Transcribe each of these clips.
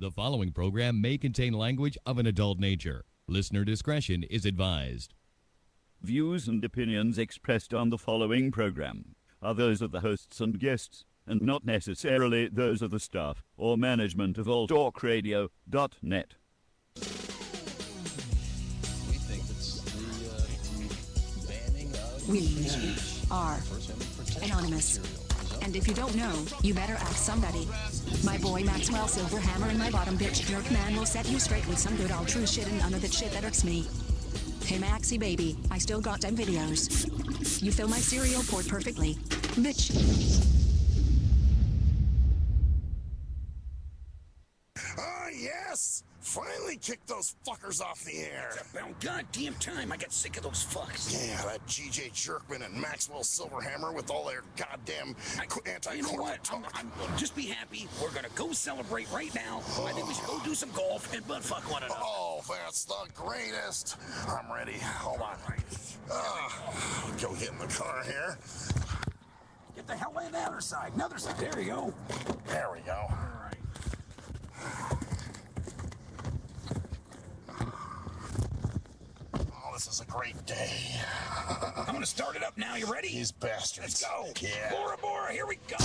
The following program may contain language of an adult nature. Listener discretion is advised. Views and opinions expressed on the following program are those of the hosts and guests, and not necessarily those of the staff or management of alltalkradio.net. We think it's the banning of We are anonymous. And if you don't know, you better ask somebody. My boy Maxwell Silverhammer and my bottom bitch jerk man will set you straight with some good old true shit and none of that shit that irks me. Hey Maxie baby, I still got them videos. You fill my cereal port perfectly. Bitch. Ah, yes! Finally kicked those fuckers off the air. It's about goddamn time. I got sick of those fucks. Yeah, that G.J. Jerkman and Maxwell Silverhammer with all their goddamn anti-corporate You know what? talk. Just be happy. We're gonna go celebrate right now. I think we should go do some golf and butt fuck one another. Oh, that's the greatest. I'm ready. Hold on. Go get in the car here. Get the hell in the other side. Another side. There you go. There we go. All right. Oh, this is a great day. I'm gonna start it up now. You ready? These bastards. Let's go. Yeah. Bora Bora, here we go.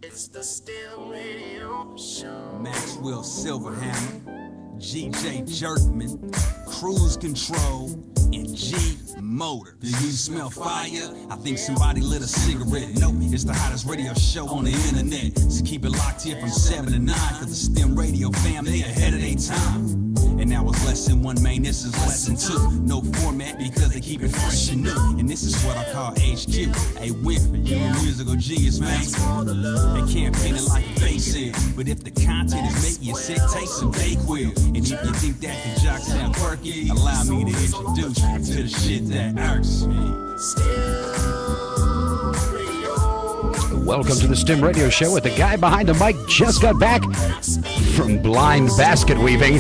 It's the STIM Radio Show. Maxwell Silverhammer, G.J. Jerkman, Cruise Control, and G Motor. Do you smell fire? I think somebody lit a cigarette. Nope, it's the hottest radio show on the internet. So keep it locked here from 7 to 9, cause the STIM Radio fam, they ahead of their time. And now it's lesson 1, man, this is lesson 2. No format because they keep it fresh and new. And this is what I call HQ. A win for you, a musical genius, man. They can't paint it like a face is. But if the content is making you sick, take some Dayquil. And if you think that the jock sound quirky, allow me to introduce you to the shit that irks me. Welcome to the STIM Radio Show with the guy behind the mic just got back from blind basket weaving,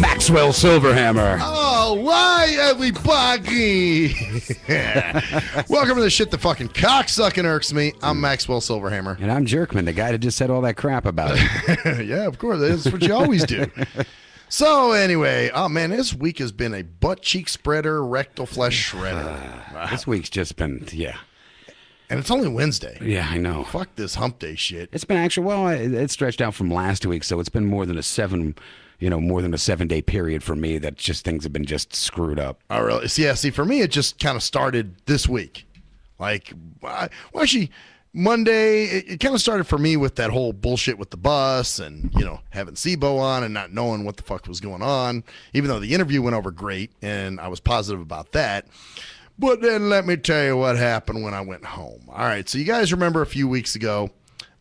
Maxwell Silverhammer. Oh, why everybody? Welcome to the shit that fucking cocksucking irks me. I'm Maxwell Silverhammer. And I'm Jerkman, the guy that just said all that crap about it. Yeah, of course. That's what you always do. So anyway, oh man, this week has been a butt cheek spreader, rectal flesh shredder. This week's just been, yeah. And it's only Wednesday. Yeah, I know. Fuck this hump day shit. It's been actually, well, it stretched out from last week, so it's been more than a 7-day period for me that just things have been just screwed up. Oh, really? Yeah, see, for me, it just kind of started this week. Like, well, actually, Monday, it kind of started for me with that whole bullshit with the bus and, having SIBO on and not knowing what the fuck was going on, even though the interview went over great and I was positive about that. But then let me tell you what happened when I went home. All right, so you guys remember a few weeks ago,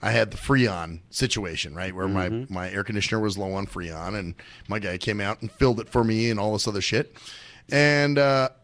I had the Freon situation, right, where my air conditioner was low on Freon, and my guy came out and filled it for me and all this other shit. And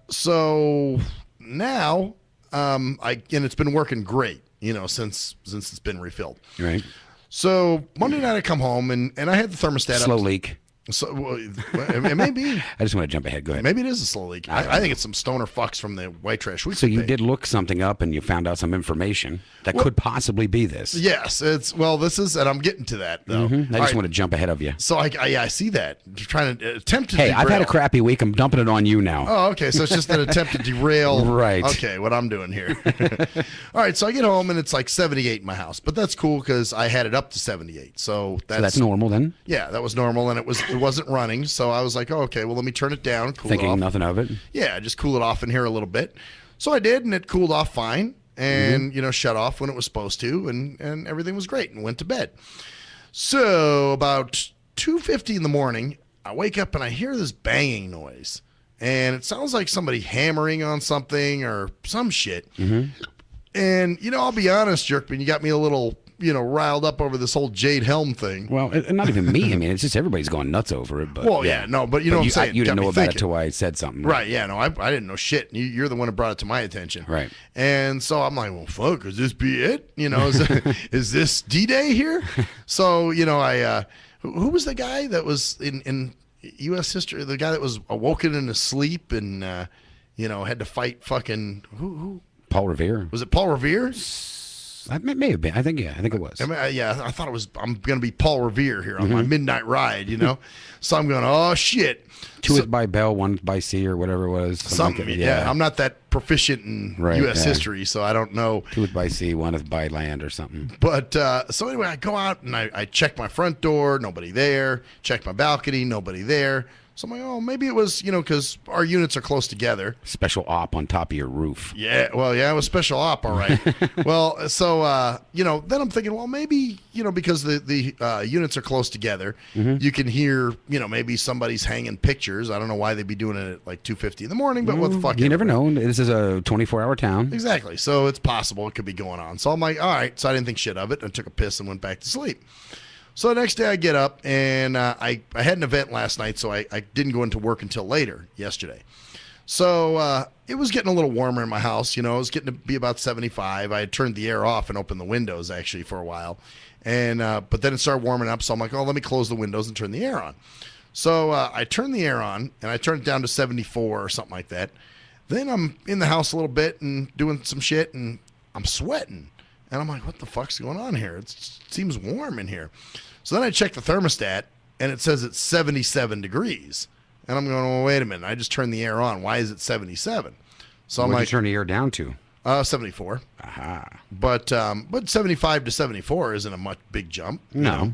so now, and it's been working great, since it's been refilled. Right. So Monday night I come home, and I had the thermostat Slow up. leak. So it may be. I just want to jump ahead. Go ahead. Maybe it is a slow leak. I think it's some stoner fucks from the white trash. So you did look something up and you found out some information that could possibly be this. Yes, this is, and I'm getting to that though. I just want to jump ahead of you. So I see that. You're trying to attempt to. Hey, derail. I've had a crappy week. I'm dumping it on you now. Oh, okay. So it's just an attempt to derail. Right. Okay, what I'm doing here. All right. So I get home and it's like 78 in my house, but that's cool because I had it up to 78. So that's normal then. Yeah, that was normal, and it wasn't running. So I was like, oh, okay, well, let me turn it down, cool it off. Thinking nothing of it. Yeah, just cool it off in here a little bit. So I did, and it cooled off fine, and shut off when it was supposed to, and everything was great, and went to bed. So about 2:50 in the morning, I wake up and I hear this banging noise, and it sounds like somebody hammering on something or some shit. And I'll be honest, Jerkman, you got me a little riled up over this whole Jade Helm thing. Well, not even me. I mean, it's just everybody's going nuts over it. But well, yeah, no, but you know what I'm saying. You didn't Got me know about thinking. it till I said something. Right, yeah, no, I didn't know shit. You're the one who brought it to my attention. Right. And so I'm like, well, fuck, could this be it? Is this D-Day here? So, who was the guy that was in U.S. history, the guy that was awoken in his sleep and had to fight fucking who Paul Revere. was it? Paul Revere? It may have been. I think it was. I mean, I thought it was. I'm going to be Paul Revere here on my midnight ride, So I'm going, oh shit. Two is by Bell, one by C, or whatever it was. Something. Like yeah, I'm not that proficient in U.S. history, so I don't know. Two is by sea, one is by land, or something. But so anyway, I go out and I check my front door, nobody there. Check my balcony, nobody there. So I'm like, oh, maybe it was, because our units are close together. Special op on top of your roof. Yeah, well, yeah, it was special op, all right. Well, so, then I'm thinking, well, maybe, because the units are close together, you can hear, maybe somebody's hanging pictures. I don't know why they'd be doing it at like 2:50 in the morning, but what the fuck? You never know. This is a 24-hour town. Exactly. So it's possible it could be going on. So I'm like, all right. So I didn't think shit of it. I took a piss and went back to sleep. So the next day I get up, and I had an event last night, so I didn't go into work until later yesterday. So it was getting a little warmer in my house. It was getting to be about 75. I had turned the air off and opened the windows, actually, for a while. And but then it started warming up, so I'm like, oh, let me close the windows and turn the air on. So I turned the air on, and I turned it down to 74 or something like that. Then I'm in the house a little bit and doing some shit, and I'm sweating. And I'm like, what the fuck's going on here? It seems warm in here. So then I check the thermostat, and it says it's 77 degrees. And I'm going, well, wait a minute. I just turned the air on. Why is it 77? So I'm What'd like, you turn the air down to? 74. Aha. But 75 to 74 isn't a much big jump. No.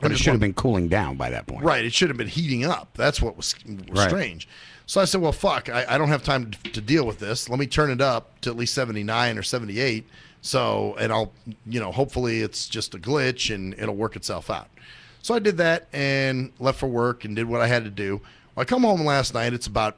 But it should have been cooling down by that point. Right. It should have been heating up. That's what was strange. So I said, well, fuck. I don't have time to deal with this. Let me turn it up to at least 79 or 78. So, and I'll, hopefully it's just a glitch and it'll work itself out. So I did that and left for work and did what I had to do. Well, I come home last night. It's probably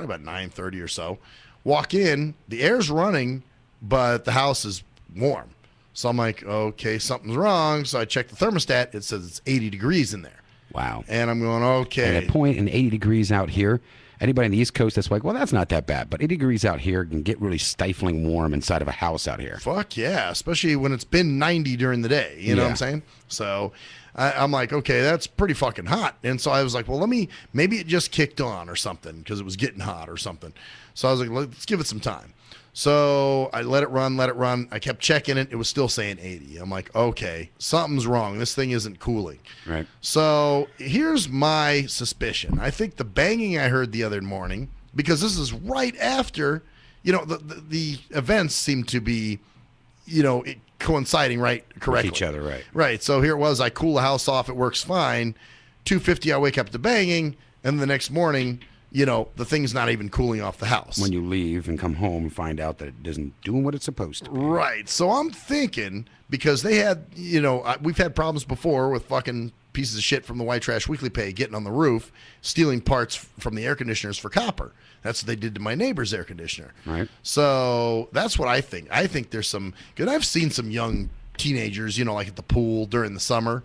about 9:30 or so. Walk in, the air's running, but the house is warm. So I'm like, okay, something's wrong. So I check the thermostat. It says it's 80 degrees in there. Wow. And I'm going, okay. At a point in 80 degrees out here, anybody on the East Coast that's like, well, that's not that bad. But 80 degrees out here can get really stifling warm inside of a house out here. Fuck yeah, especially when it's been 90 during the day. You know what I'm saying? So I'm like, okay, that's pretty fucking hot. And so I was like, well, maybe it just kicked on or something because it was getting hot or something. So I was like, let's give it some time. So I let it run. I kept checking it. It was still saying 80. I'm like, okay, something's wrong. This thing isn't cooling. Right. So here's my suspicion. I think the banging I heard the other morning, because this is right after, the events seem to be, coinciding correctly. With each other, right. Right. So here it was. I cool the house off. It works fine. 2:50, I wake up to banging. And the next morning, the thing's not even cooling off the house. When you leave and come home and find out that it isn't doing what it's supposed to be. Right. So I'm thinking, because they had, we've had problems before with fucking pieces of shit from the White Trash Weekly Pay getting on the roof, stealing parts from the air conditioners for copper. That's what they did to my neighbor's air conditioner. Right. So that's what I think. I think there's some good. I've seen some young teenagers, like at the pool during the summer,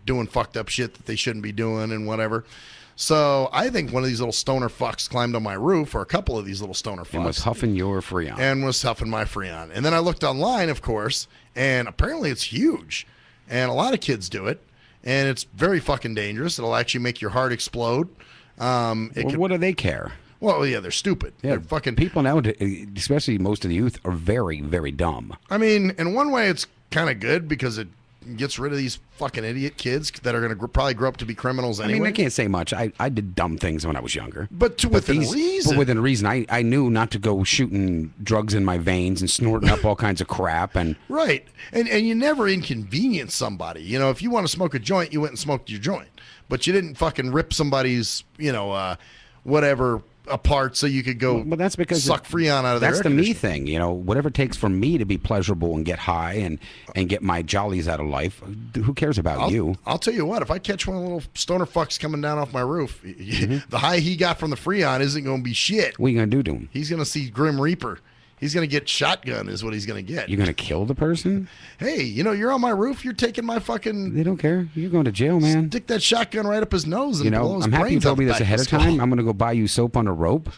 doing fucked up shit that they shouldn't be doing and whatever. So I think one of these little stoner fucks climbed on my roof, or a couple of these little stoner fucks. And was huffing your Freon. And was huffing my Freon. And then I looked online, of course, and apparently it's huge. And a lot of kids do it. And it's very fucking dangerous. It'll actually make your heart explode. What do they care? Well, yeah, they're stupid. Yeah, they're fucking people nowadays, especially most of the youth, are very, very dumb. I mean, in one way, it's kind of good because it gets rid of these fucking idiot kids that are going to probably grow up to be criminals anyway. I mean, I can't say much. I did dumb things when I was younger. But within reason. But within reason. I knew not to go shooting drugs in my veins and snorting up all kinds of crap. And right. And you never inconvenience somebody. If you want to smoke a joint, you went and smoked your joint. But you didn't fucking rip somebody's, whatever apart so you could go that's because suck Freon out of their air That's the me thing, whatever it takes for me to be pleasurable and get high and get my jollies out of life. Who cares about you? I'll tell you what, if I catch one of the little stoner fucks coming down off my roof, the high he got from the Freon isn't going to be shit. What are you going to do to him? He's going to see Grim Reaper. He's going to get shotgun is what he's going to get. You're going to kill the person? Hey, you're on my roof. You're taking my fucking... They don't care. You're going to jail, man. Stick that shotgun right up his nose and blow his I'm happy you told me this ahead of skull. time. I'm going to go buy you soap on a rope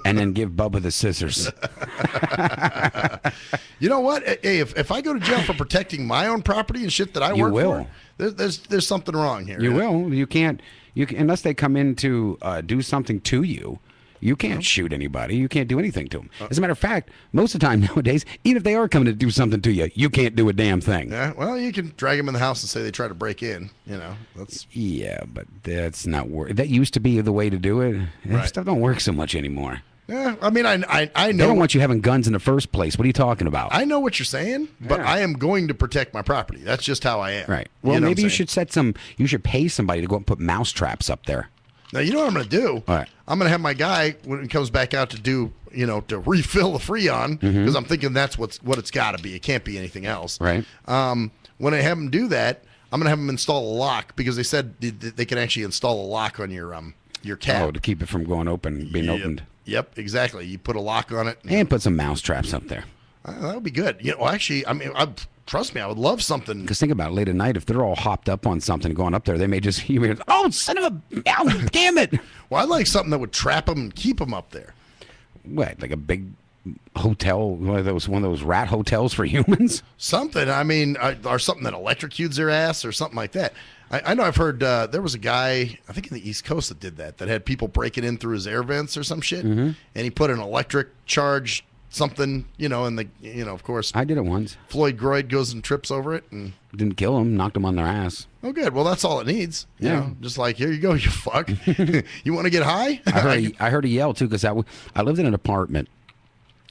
and then give Bubba the scissors. You know what? Hey, if I go to jail for protecting my own property and shit that I work for, there's something wrong here. You will. You can't... unless they come in to do something to you. You can't shoot anybody. You can't do anything to them. As a matter of fact, most of the time nowadays, even if they are coming to do something to you, you can't do a damn thing. Yeah, well, you can drag them in the house and say they try to break in. That's Yeah, but that's not that used to be the way to do it. That stuff don't work so much anymore. Yeah, I mean, I know. They don't want you having guns in the first place. What are you talking about? I know what you're saying, but I am going to protect my property. That's just how I am. Right. Well, maybe you should you should pay somebody to go and put mouse traps up there. Now, you know what I'm going to do? All right. I'm going to have my guy, when he comes back out to do, to refill the Freon, because I'm thinking that's what it's got to be. It can't be anything else. Right. When I have him do that, I'm going to have him install a lock, because they said they can actually install a lock on your cab. Oh, to keep it from being opened. Yep, exactly. You put a lock on it. And put some mouse traps up there. That would be good. Actually, I mean, trust me, I would love something. Because think about it, late at night, if they're all hopped up on something going up there, they may just hear, oh, son of a, damn it. Well, I'd like something that would trap them and keep them up there. What, like a big hotel, one of those rat hotels for humans? Something, I mean, or something that electrocutes their ass or something like that. I know I've heard there was a guy, I think in the East Coast, that did that had people breaking in through his air vents or some shit, and he put an electric charge something, and of course. I did it once. Floyd Groyd goes and trips over it. And didn't kill him, knocked him on their ass. Oh, good. Well, that's all it needs. Yeah. Just like, here you go, you fuck. You want to get high? I heard a yell, too, because I lived in an apartment.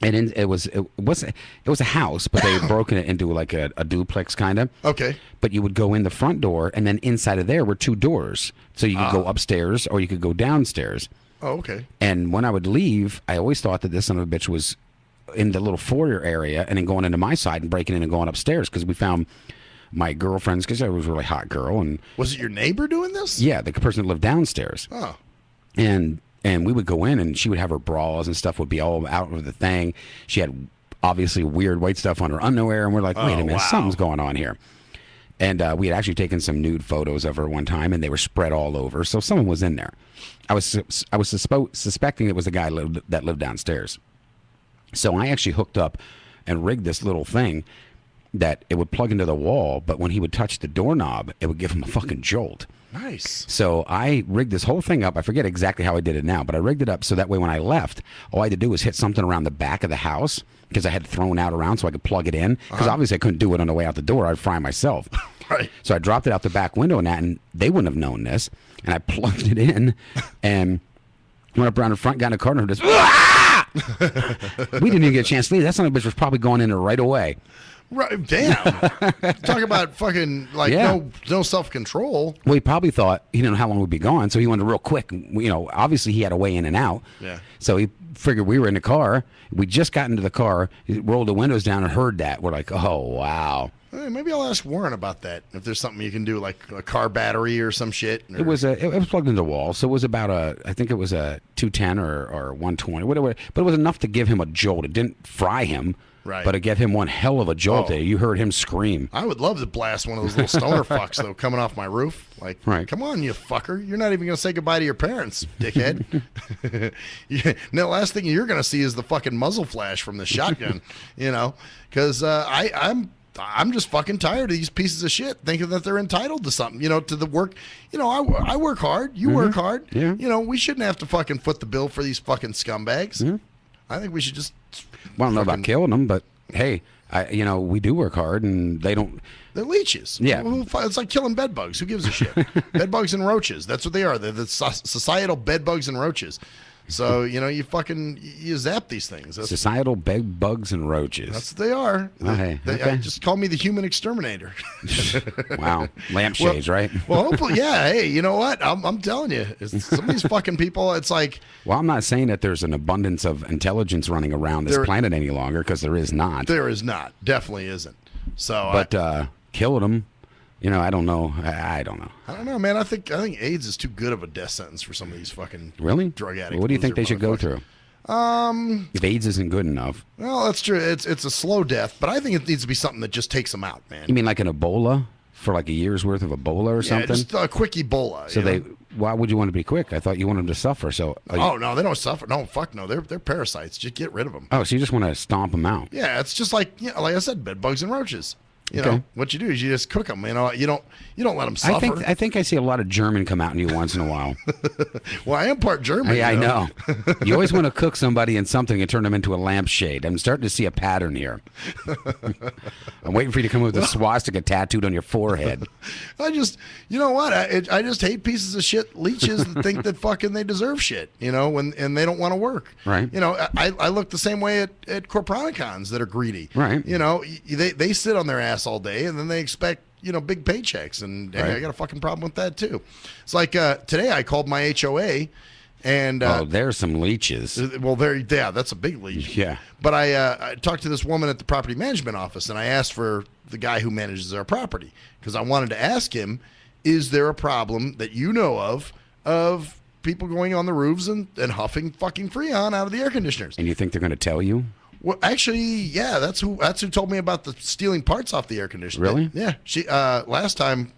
And it was a house, but they had broken it into like a duplex kind of. Okay. But you would go in the front door, and then inside of there were two doors, so you could go upstairs or you could go downstairs. Oh, okay. And when I would leave, I always thought that this son of a bitch was in the little foyer area, and then going into my side and breaking in and going upstairs, because we found my girlfriend's, because I was a really hot girl. And was it your neighbor doing this? Yeah, the person that lived downstairs. Oh. And we would go in, and she would have her bras and stuff would be all out of the thing. She had obviously weird white stuff on her underwear, and we're like, wait a minute, something's going on here. And we had actually taken some nude photos of her one time, and they were spread all over. So someone was in there. I was suspecting it was the guy that lived downstairs. So I actually hooked up and rigged this little thing that it would plug into the wall, but when he would touch the doorknob, it would give him a fucking jolt. Nice. So I rigged this whole thing up. I forget exactly how I did it now, but I rigged it up so that way when I left, all I had to do was hit something around the back of the house, because I had thrown out around so I could plug it in. Because obviously I couldn't do it on the way out the door. I'd fry myself. Right. So I dropped it out the back window and they wouldn't have known this. And I plugged it in and went up around the front, got in the car, and just, we didn't even get a chance to leave. That son of a bitch was probably going in there right away. Right, damn. Talk about fucking no self-control. Well, he probably thought he didn't know how long we'd be gone, so he wanted real quick. Obviously he had a way in and out. Yeah. So he figured we were in the car. We just got into the car, rolled the windows down, and heard that. We're like, oh wow. Hey, maybe I'll ask Warren about that. If there's something you can do, like a car battery or some shit. Or... It was plugged into the wall, so it was about I think it was a 210 or 120, whatever. But it was enough to give him a jolt. It didn't fry him. Right. But it gave him one hell of a jolt. You heard him scream. I would love to blast one of those little stoner fucks, though, coming off my roof. Like, come on, you fucker. You're not even going to say goodbye to your parents, dickhead. The last thing you're going to see is the fucking muzzle flash from the shotgun, because I'm just fucking tired of these pieces of shit thinking that they're entitled to something, to the work. I work hard. You work hard. Yeah. We shouldn't have to fucking foot the bill for these fucking scumbags. Mm-hmm. I think we should just... Well, I don't know about killing them, but hey, we do work hard, and they don't. They're leeches. Yeah, it's like killing bed bugs. Who gives a shit? Bed bugs and roaches. That's what they are. They're the societal bed bugs and roaches. So you zap these things. That's, societal bed bugs and roaches. That's what they are. Okay. Just call me the human exterminator. Wow, lampshades, right? Well, hopefully, yeah. Hey, you know what? I'm telling you, some of these fucking people. It's like. Well, I'm not saying that there's an abundance of intelligence running around this planet any longer, because there is not. There is not. Definitely isn't. So, but killing them. I don't know. I don't know. I don't know, man. I think AIDS is too good of a death sentence for some of these fucking drug addicts. What do you think they should go through? If AIDS isn't good enough. Well, that's true. It's a slow death, but I think it needs to be something that just takes them out, man. You mean like an Ebola, for like a year's worth of Ebola or something? Just a quick Ebola. So why would you want to be quick? I thought you wanted them to suffer. So no, they don't suffer. No, fuck no. They're parasites. Just get rid of them. Oh, so you just want to stomp them out? Yeah, it's just like I said, bed bugs and roaches. You know, what you do is you just cook them. You know, you don't let them suffer. I think I see a lot of German come out in you once in a while. Well, I am part German. I know. You always want to cook somebody in something and turn them into a lampshade. I'm starting to see a pattern here. I'm waiting for you to come up with a swastika tattooed on your forehead. You know what? I just hate pieces of shit leeches that think that fucking they deserve shit. You know, and they don't want to work. Right. You know, I look the same way at Corporaticons that are greedy. Right. You know, they sit on their ass all day and then they expect, you know, big paychecks, and hey, I got a fucking problem with that too. It's like today I called my HOA, and there's some leeches. Well, that's a big leech. Yeah. But I talked to this woman at the property management office, and I asked for the guy who manages our property because I wanted to ask him, is there a problem that you know of people going on the roofs and huffing fucking Freon out of the air conditioners? And you think they're going to tell you? Well, actually, yeah, that's who told me about the stealing parts off the air conditioner. Really? Yeah. She last time,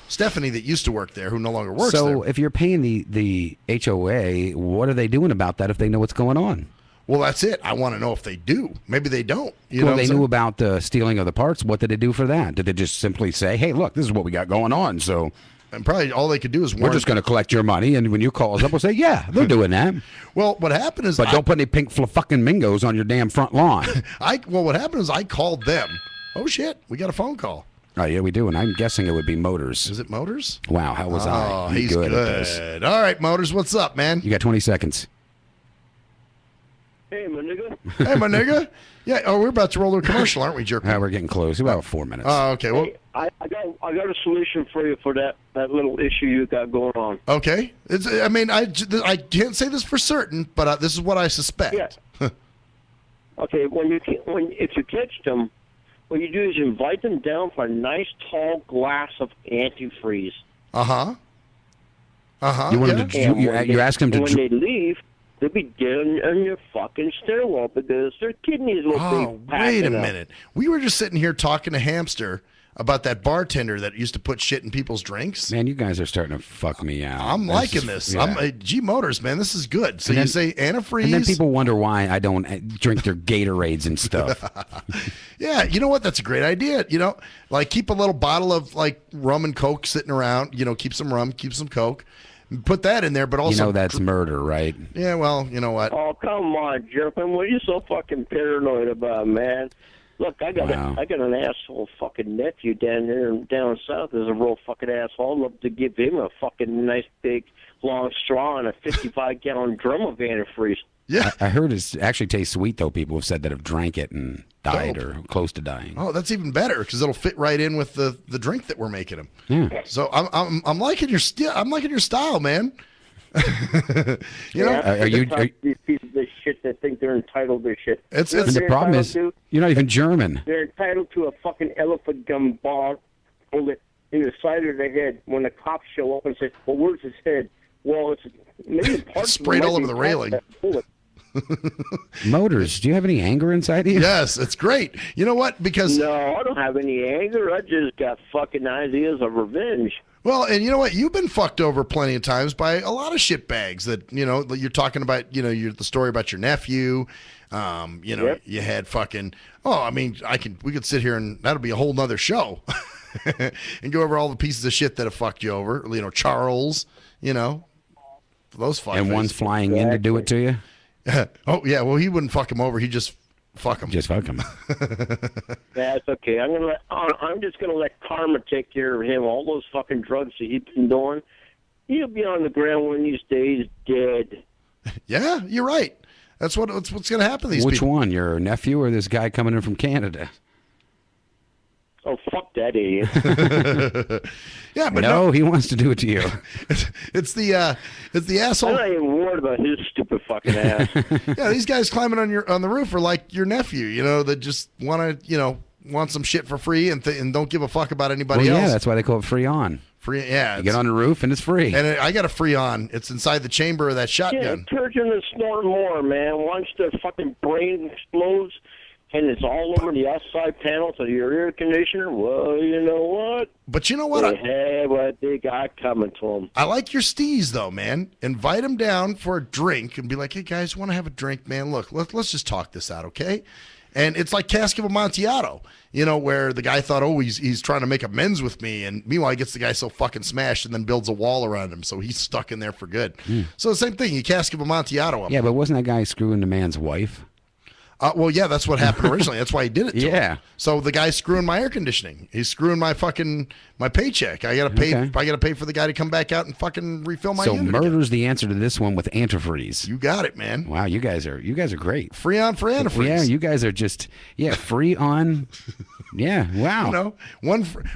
Stephanie that used to work there, who no longer works there. So if you're paying the HOA, what are they doing about that if they know what's going on? Well, that's it. I want to know if they do. Maybe they don't. Well, they knew about the stealing of the parts. What did they do for that? Did they just simply say, hey, look, this is what we got going on, so... And probably all they could do is we're just going to collect your money, and when you call us up, we'll say, yeah, they're doing that. Well, what happened is... But don't put any pink fucking mingos on your damn front lawn. What happened is I called them. Oh, shit, we got a phone call. Oh, yeah, we do, and I'm guessing it would be Motors. Is it Motors? Wow, how was I? Oh, he's good at this. All right, Motors, what's up, man? You got 20 seconds. Hey, my nigga. Hey, my nigga. Yeah, we're about to roll to a commercial, aren't we, jerk? We're getting close. About 4 minutes. Oh, okay. Well, hey, I got a solution for you for that little issue you got going on. Okay. I can't say this for certain, but this is what I suspect. Yeah. Okay, if you catch them, what you do is you invite them down for a nice tall glass of antifreeze. Uh-huh. Uh-huh. You ask them to... When they leave... They'll be dead on your fucking stairwell because their kidneys will be wait a minute. We were just sitting here talking to Hamster about that bartender that used to put shit in people's drinks. Man, you guys are starting to fuck me out. I'm liking this. Yeah. G Motors, man, this is good. So you say antifreeze. And then people wonder why I don't drink their Gatorades and stuff. Yeah, you know what? That's a great idea. You know, like keep a little bottle of like rum and Coke sitting around. You know, keep some rum, keep some Coke. Put that in there, but also... You know that's murder, right? Yeah, well, you know what? Oh, come on, Jerpin. What are you so fucking paranoid about, man? Look, I got an asshole fucking nephew down south. There's a real fucking asshole. I'd love to give him a fucking nice big long straw and a 55-gallon drum of antifreeze. Yeah. I heard it actually tastes sweet, though. People have said that have drank it and died or close to dying. Oh, that's even better because it'll fit right in with the drink that we're making them. Yeah. So I'm liking your style, man. You know, are these pieces of shit that think they're entitled to shit? And the problem is you're not even German. They're entitled to a fucking elephant gun bullet in the side of their head when the cops show up and say, "Well, where's his head?" Well, it's maybe parts sprayed all over the railing. Motors, do you have any anger inside of you? Yes, it's great. You know what? Because no, I don't have any anger. I just got fucking ideas of revenge. Well, and you know what? You've been fucked over plenty of times by a lot of shit bags that, you know, you're talking about, you know, the story about your nephew. You know, you had fucking, we could sit here and that'll be a whole nother show and go over all the pieces of shit that have fucked you over. You know, Charles, you know, those fuck. And one's flying in to do it to you? Oh, yeah. Well, he wouldn't fuck him over. He'd just fuck him. Just fuck him. That's okay. I'm just gonna let karma take care of him. All those fucking drugs that he's been doing, he'll be on the ground one of these days, dead. Yeah, you're right. That's what's gonna happen to these Which people. one, your nephew or this guy coming in from Canada? Oh, fuck that idiot. Yeah, but no, he wants to do it to you. It's the asshole. I'm not even worried about his stupid fucking ass. Yeah, these guys climbing on the roof are like your nephew, you know, that just want some shit for free and don't give a fuck about anybody else. Yeah, that's why they call it free on. Free, yeah. You get on the roof and it's free. And I got a free on. It's inside the chamber of that shotgun. Yeah, turn to snort more, man. Once the fucking brain explodes and it's all over the outside panels of your air conditioner, well, you know what? But you know what? They have what they got coming to them. I like your steez, though, man. Invite them down for a drink and be like, hey, guys, want to have a drink, man? Look, let's just talk this out, okay? And it's like Cask of Amontillado, you know, where the guy thought, oh, he's trying to make amends with me. And meanwhile, he gets the guy so fucking smashed and then builds a wall around him. So he's stuck in there for good. So the same thing. You Cask of Amontillado him. Yeah, but wasn't that guy screwing the man's wife? Well, yeah, that's what happened originally. That's why he did it to Yeah. him. So the guy's screwing my air conditioning. He's screwing my paycheck. I gotta pay. Okay. I gotta pay for the guy to come back out and fucking refill my So unit murder's again. the answer to this one with antifreeze. You got it, man. Wow, you guys are great. Free on for antifreeze. Yeah, you guys are just free on. Yeah, wow. You know,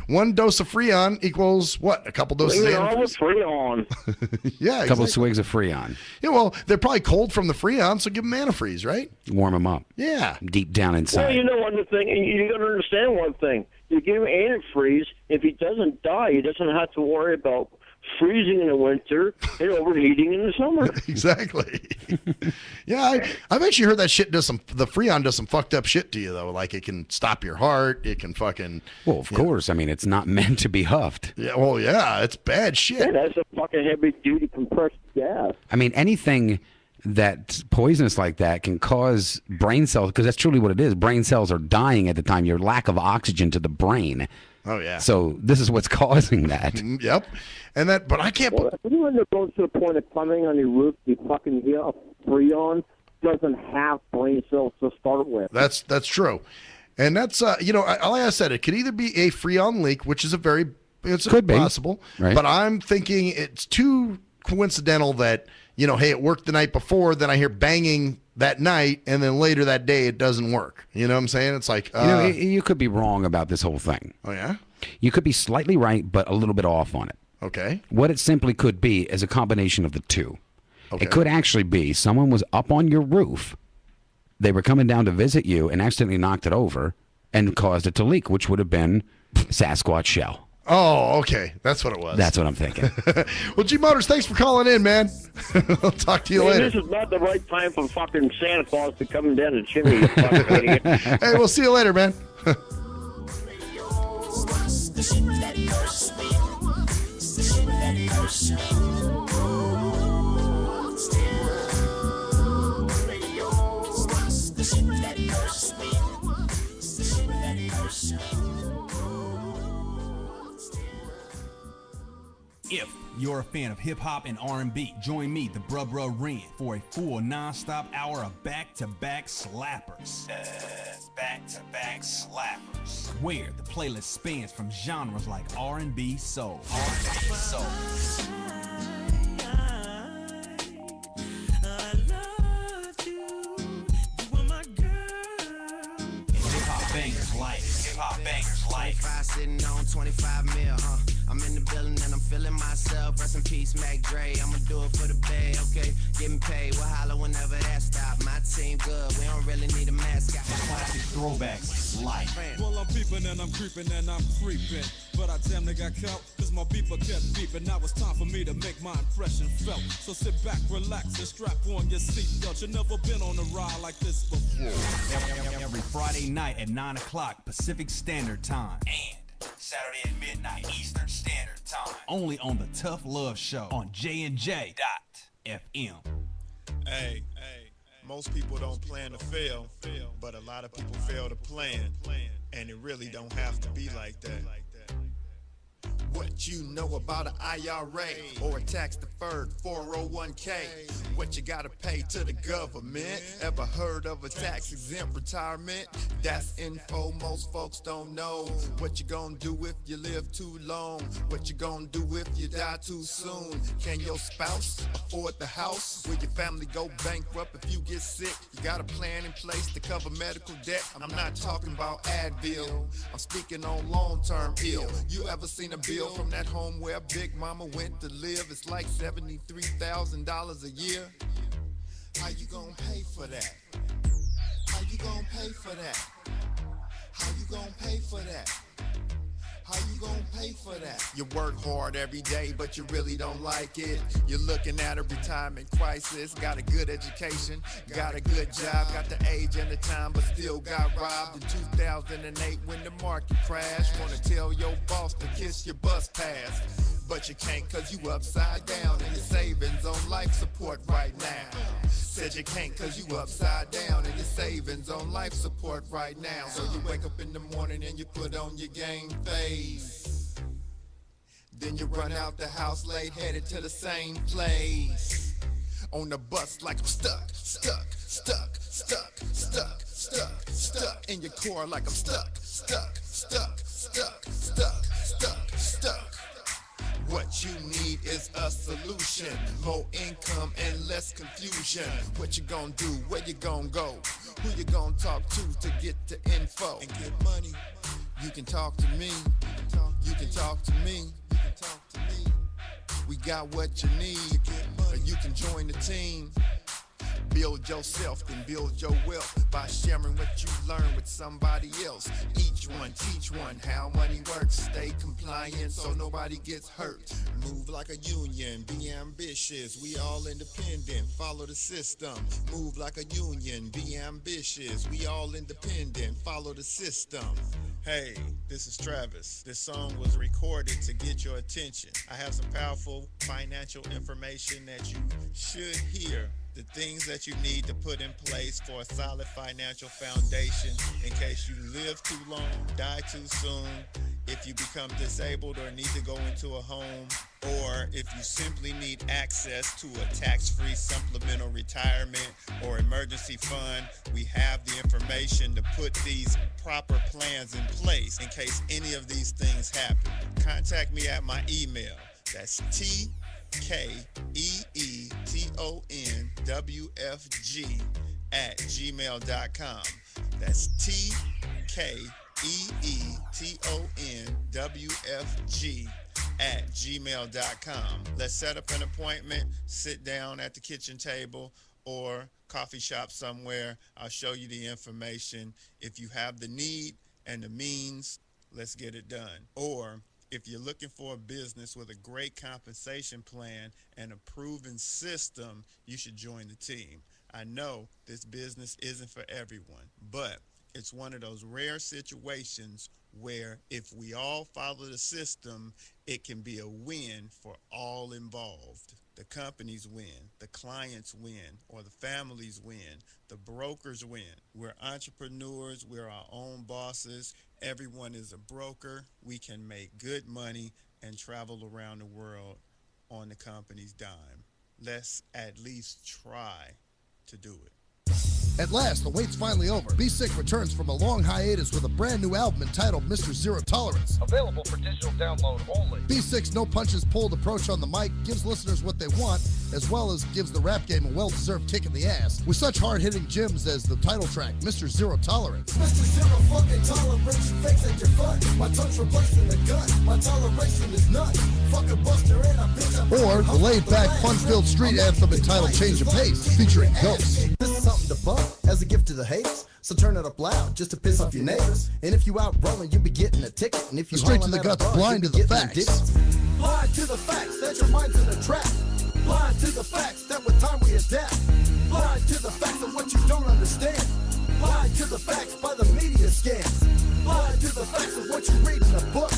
one dose of Freon equals what? A couple doses of antifreeze. Freon. Yeah, A couple swigs of Freon. Yeah, well, they're probably cold from the Freon, so give them antifreeze, right? Warm them up. Yeah. Deep down inside. Well, you know one thing, and you got to understand one thing. You give him antifreeze. If he doesn't die, he doesn't have to worry about freezing in the winter and overheating in the summer. Exactly. Yeah, I've actually heard that shit the Freon does some fucked up shit to you though. Like it can stop your heart. It can fucking. Well, of course. I mean, it's not meant to be huffed. Yeah. Well, yeah, it's bad shit. Yeah, that's a fucking heavy duty compressed gas. I mean, anything that's poisonous like that can cause brain cells, because that's truly what it is. Brain cells are dying at the time. Your lack of oxygen to the brain. Oh yeah. So this is what's causing that. Yep. And that, but I can't. Well, anyone that goes to the point of climbing on your roof, you fucking get a Freon doesn't have brain cells to start with. That's true, and that's like I said, it could either be a Freon leak, which is Could be. possible, Right. but I'm thinking it's too coincidental that hey, it worked the night before, then I hear banging that night, and then later that day it doesn't work. You know what I'm saying? It's like you could be wrong about this whole thing. Oh yeah. You could be slightly right, but a little bit off on it. Okay. What it simply could be is a combination of the two. Okay. It could actually be someone was up on your roof. They were coming down to visit you and accidentally knocked it over and caused it to leak, which would have been Sasquatch shell. Oh, okay. That's what it was. That's what I'm thinking. Well, G Motors, thanks for calling in, man. I'll talk to you later. This is not the right time for fucking Santa Claus to come down the chimney, you fucking idiot. Hey, we'll see you later, man. If you're a fan of hip-hop and R&B, join me, the Bruh Ren, for a full non-stop hour of back-to-back slappers. Back-to-back slappers. Where the playlist spans from genres like R&B, soul. R&B, soul. Hip-hop bangers like 25 sitting on 25 mil, I'm in the building and I'm feeling myself. Rest in peace, Mac Dre. I'ma do it for the bay, okay? Getting paid, we'll holler whenever that stop. My team good, we don't really need a mascot. Classic throwbacks like. Well, I'm peeping and I'm creeping and I'm creeping. But I damn near got caught, cause my beeper kept beeping. Now it's time for me to make my impression felt. So sit back, relax, and strap on your seatbelt. You've never been on a ride like this before. Every Friday night at 9 o'clock Pacific Standard Time. And Saturday at midnight Eastern Standard Time. Only on the Tough Love Show on JNJ.FM. Hey, most people don't plan to fail, but a lot of people fail to plan. And it really don't have to be like that. What you know about an IRA or a tax-deferred 401k? What you gotta pay to the government? Ever heard of a tax-exempt retirement? That's info most folks don't know. What you gonna do if you live too long? What you gonna do if you die too soon? Can your spouse afford the house? Will your family go bankrupt if you get sick? You got a plan in place to cover medical debt? I'm not talking about Advil. I'm speaking on long-term ill. You ever seen a bill from that home where Big Mama went to live? It's like $73,000 a year. How you gonna pay for that? How you gonna pay for that? How you gonna pay for that? How you gonna pay for that? You work hard every day, but you really don't like it. You're looking at a retirement crisis. Got a good education, got a good job, got the age and the time, but still got robbed in 2008 when the market crashed. Wanna tell your boss to kiss your bus pass, but you can't cause you upside down and your savings on life support right now. said you can't cause you upside down and your savings on life support right now. So you wake up in the morning and you put on your game face. Then you run out the house late, headed to the same place. On the bus like I'm stuck in your core like I'm stuck. What you need is a solution, more income and less confusion. What you gonna do, where you gonna go, who you gonna talk to get the info and get money. You can talk to me, you can talk to me, we got what you need, or you can join the team. Build yourself, then build your wealth by sharing what you learn with somebody else. Each one, teach one how money works. Stay compliant so nobody gets hurt. Move like a union, be ambitious. We all independent, follow the system. Move like a union, be ambitious. We all independent, follow the system. Hey, this is Travis. This song was recorded to get your attention. I have some powerful financial information that you should hear. The things that you need to put in place for a solid financial foundation in case you live too long, die too soon, if you become disabled or need to go into a home, or if you simply need access to a tax-free supplemental retirement or emergency fund. We have the information to put these proper plans in place in case any of these things happen. Contact me at my email. That's TKEETONWFG@gmail.com. That's TKEETONWFG@gmail.com. Let's set up an appointment, sit down at the kitchen table or coffee shop somewhere. I'll show you the information. If you have the need and the means, let's get it done. Or if you're looking for a business with a great compensation plan and a proven system, you should join the team. I know this business isn't for everyone, but it's one of those rare situations where if we all follow the system, it can be a win for all involved. The companies win, the clients win, or the families win, the brokers win. We're entrepreneurs, we're our own bosses. Everyone is a broker. We can make good money and travel around the world on the company's dime. Let's at least try to do it. At last, the wait's finally over. Be Sick returns from a long hiatus with a brand new album entitled Mr. Zero Tolerance. Available for digital download only. Be Sick's no punches pulled approach on the mic gives listeners what they want, as well as gives the rap game a well-deserved kick in the ass, with such hard-hitting gems as the title track, Mr. Zero Tolerance. Mr. Zero fucking tolerance, you fakes at your fun. My tongue's replacing the gun. My toleration is none. Fuck a buster and a bitch. Or the laid-back, fun-filled street anthem entitled Change of Pace, featuring Ghost. This is something to bump as a gift to the haters. So turn it up loud just to piss off your neighbors. And if you out rolling, you'll be getting a ticket. And if you straight to the guts, blind to the facts. Blind to the facts that your mind's in a trap. Blind to the facts that with time we adapt. Blind to the facts of what you don't understand. Blind to the facts by the media scans. Blind to the facts of what you read in a book.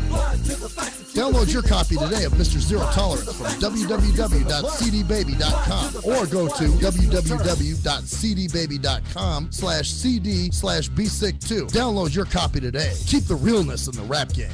Blind to the facts. Download your copy today of Mr. Zero Tolerance from www.cdbaby.com or go to www.cdbaby.com/cd/bsick2. Download your copy today. Keep the realness in the rap game.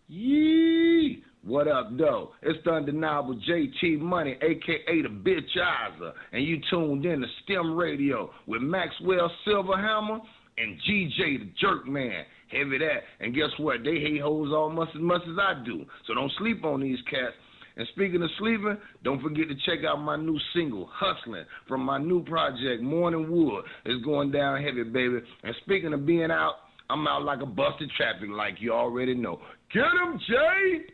Yee! What up, though? It's the undeniable JT Money, a.k.a. the Bitchizer, and you tuned in to STIM Radio with Maxwell Silverhammer and GJ the Jerkman. Heavy that. And guess what? They hate hoes almost as much as I do. So don't sleep on these cats. And speaking of sleeping, don't forget to check out my new single, Hustling, from my new project, Morning Wood. It's going down heavy, baby. And speaking of being out, I'm out like a busted traffic, like you already know. Get him, Jay!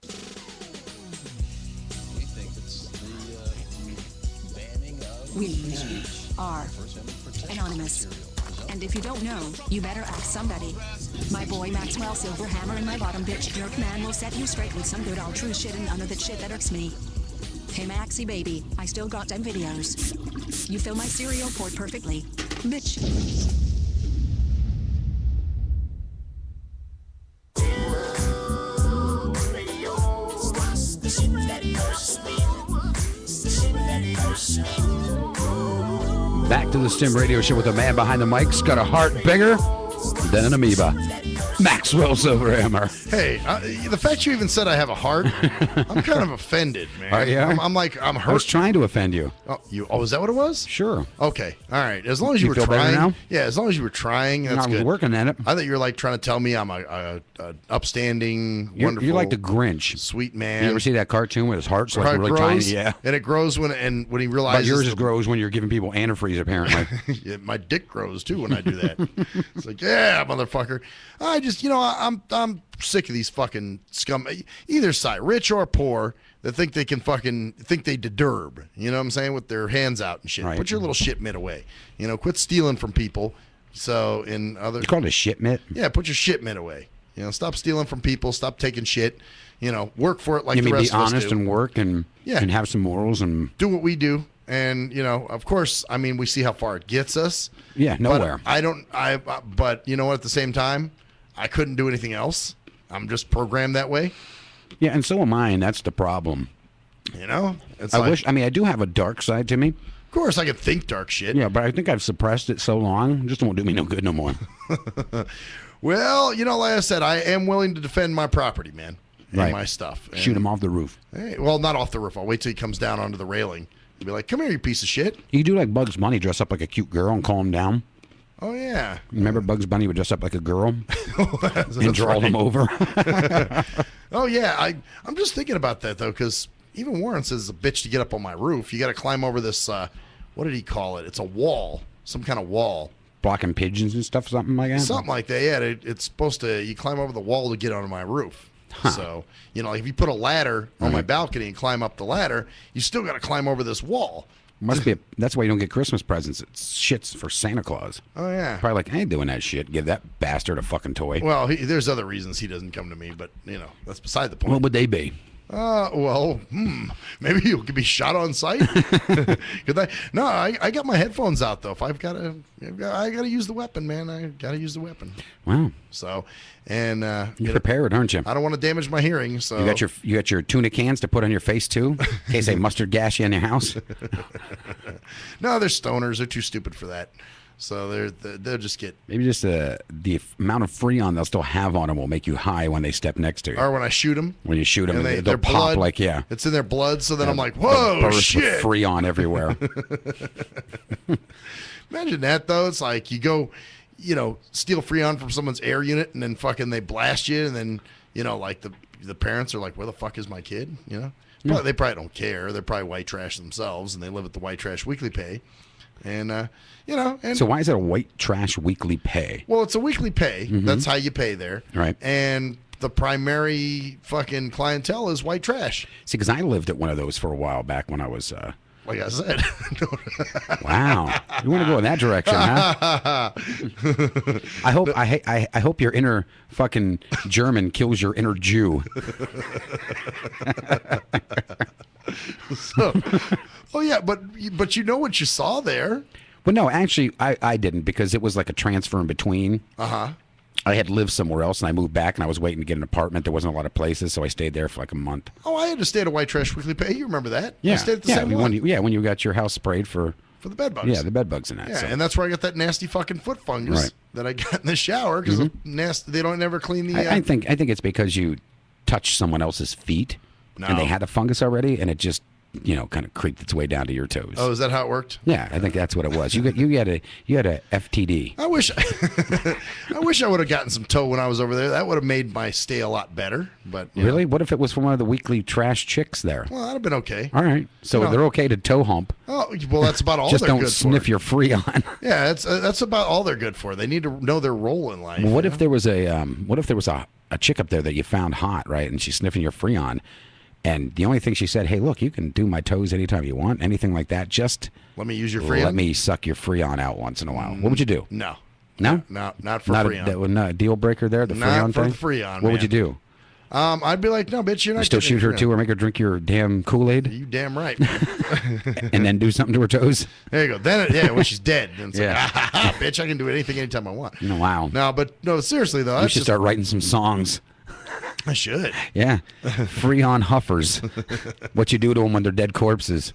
We think it's the banning of We are anonymous. And if you don't know, you better ask somebody. My boy Maxwell Silverhammer and my bottom bitch Jerkman will set you straight with some good old true shit and none of that shit that irks me. Hey Maxie baby, I still got them videos. You fill my cereal port perfectly. Bitch. The shit that Back to the STIM radio show with a man behind the mic's got a heart bigger than an amoeba. Maxwell Silverhammer. Hey, the fact you even said I have a heart, I'm kind of offended, man. Are you? I'm like, I'm hurt. I was trying to offend you. Oh, is that what it was? Sure. Okay. All right. As long as you were feel better trying. now? Yeah, as long as you were trying, that's I was good. working at it. I thought you were like trying to tell me I'm a upstanding, wonderful. You're like the Grinch. Sweet man. You ever see that cartoon with his heart's like How it really grows, tiny? Yeah. And it grows when he But realizes. yours grows when you're giving people antifreeze, apparently. Yeah, my dick grows too when I do that. It's like, yeah, motherfucker. I just, I'm sick of these fucking scum, either side, rich or poor, that think they can fucking think they deserve. You know what I'm saying? With their hands out and shit. Right. Put your little shit mitt away. Quit stealing from people. So in other, You call it a shit mitt? yeah, put your shit mitt away. Stop stealing from people. Stop taking shit. Work for it like You the mean rest be of us honest do. and work and have some morals and Do what we do. And of course, I mean, we see how far it gets us. Yeah, nowhere. But you know what? At the same time, I couldn't do anything else. I'm just programmed that way. yeah, and so am I, and that's the problem. It's I do have a dark side to me. Of course, I can think dark shit. Yeah, but I think I've suppressed it so long, it just won't do me no good no more. Well, like I said, I am willing to defend my property, man, and Right. my stuff. And, Shoot him off the roof. Hey, well, not off the roof. I'll wait till he comes down onto the railing. Be like, come here, you piece of shit. You do like Bugs Bunny, dress up like a cute girl and calm down. Oh, yeah. Remember Bugs Bunny would dress up like a girl That's and draw them over? Oh, yeah. I'm just thinking about that, though, because even Warren says it's a bitch to get up on my roof. You got to climb over this, what did he call it? It's a wall, some kind of wall. Blocking pigeons and stuff, something like that? Something like that, yeah. It's supposed to, you climb over the wall to get onto my roof. Huh. So, like if you put a ladder on my balcony and climb up the ladder, you still got to climb over this wall. That's why you don't get Christmas presents. It's shits for Santa Claus. Oh, yeah. Probably like, I ain't doing that shit. Give that bastard a fucking toy. Well, there's other reasons he doesn't come to me, but, that's beside the point. What would they be? Maybe you could be shot on sight. I got my headphones out though. If I gotta use the weapon, man. I gotta use the weapon. Wow. So, and you're prepared, aren't you? I don't want to damage my hearing. So you got your tuna cans to put on your face too, in case they mustard gas you in your house. No, they're stoners. They're too stupid for that. So they'll just get maybe just the amount of Freon they'll still have on them will make you high when they step next to you. Or when I shoot them. When you shoot them, and they'll pop blood, it's in their blood. So then I'm like, whoa, shit! With Freon everywhere. Imagine that though. It's like you go, steal Freon from someone's air unit, and then fucking they blast you, and then like the parents are like, where the fuck is my kid? They probably don't care. They're probably white trash themselves, and they live at the white trash weekly pay. And so why is it a white trash weekly pay? Well, it's a weekly pay. Mm-hmm. That's how you pay there, right? And the primary fucking clientele is white trash. See, because I lived at one of those for a while back when I was. Like I said. Wow, you want to go in that direction, huh? I hope your inner fucking German kills your inner Jew. Oh yeah, but you know what you saw there. Well, no, actually, I didn't, because it was like a transfer in between. Uh-huh. I had lived somewhere else, and I moved back, and I was waiting to get an apartment. There wasn't a lot of places, so I stayed there for like a month. Oh, I had to stay at a white trash weekly pay. You remember that? Yeah, I stayed at the same one. When you got your house sprayed for the bed bugs. Yeah, the bed bugs in that. Yeah, so. and that's where I got that nasty fucking foot fungus that I got in the shower because they don't never clean the. I think it's because you touched someone else's feet, and they had a fungus already, and it just kind of creeped its way down to your toes. Oh, is that how it worked? Yeah, I think that's what it was. You had a FTD. I wish I would have gotten some toe when I was over there. That would have made my stay a lot better. But really, what if it was from one of the weekly trash chicks there? Well, that'd have been okay. All right, so they're okay to toe hump. Oh, well, that's about all. Just they're don't good sniff for. your Freon. Yeah, that's about all they're good for. They need to know their role in life. Well, what if there was a chick up there that you found hot, right, and she's sniffing your Freon? And the only thing she said, hey, look, you can do my toes anytime you want, anything like that. Just let me use your Freon. Let me suck your Freon out once in a while. What would you do? No. No? Not for Freon. Not a deal breaker there, the Freon thing? Not for the Freon, What would you do? I'd be like, no, bitch, you're not. You still shoot her too, or make her drink your damn Kool-Aid? You damn right. And then do something to her toes? There you go. Then, when she's dead, then it's like, bitch, I can do anything anytime I want. Wow. No, but no, seriously though, you should start writing some songs. I should. Yeah. Freon huffers. What you do to them when they're dead corpses.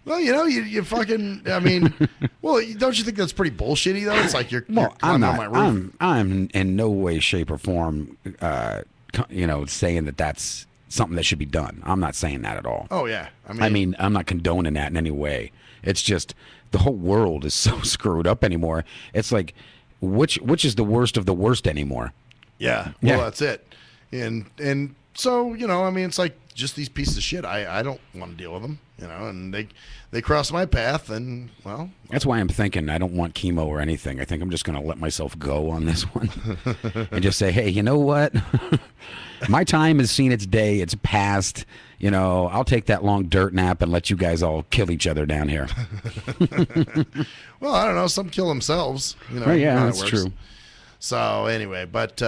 Well, you fucking, I mean, well, don't you think that's pretty bullshitty, though? It's like you're I'm climbing not, on my roof. I'm in no way, shape, or form, saying that that's something that should be done. I'm not saying that at all. Oh, yeah. I mean, I'm not condoning that in any way. It's just the whole world is so screwed up anymore. It's like, which is the worst of the worst anymore? Yeah. Well, that's it. And so, I mean, it's like just these pieces of shit. I don't want to deal with them, and they cross my path, and, well. That's why I'm thinking I don't want chemo or anything. I think I'm just going to let myself go on this one and just say, hey, you know what? My time has seen its day. It's past. I'll take that long dirt nap and let you guys all kill each other down here. Well, I don't know. Some kill themselves. Right, yeah, that's true. So anyway, but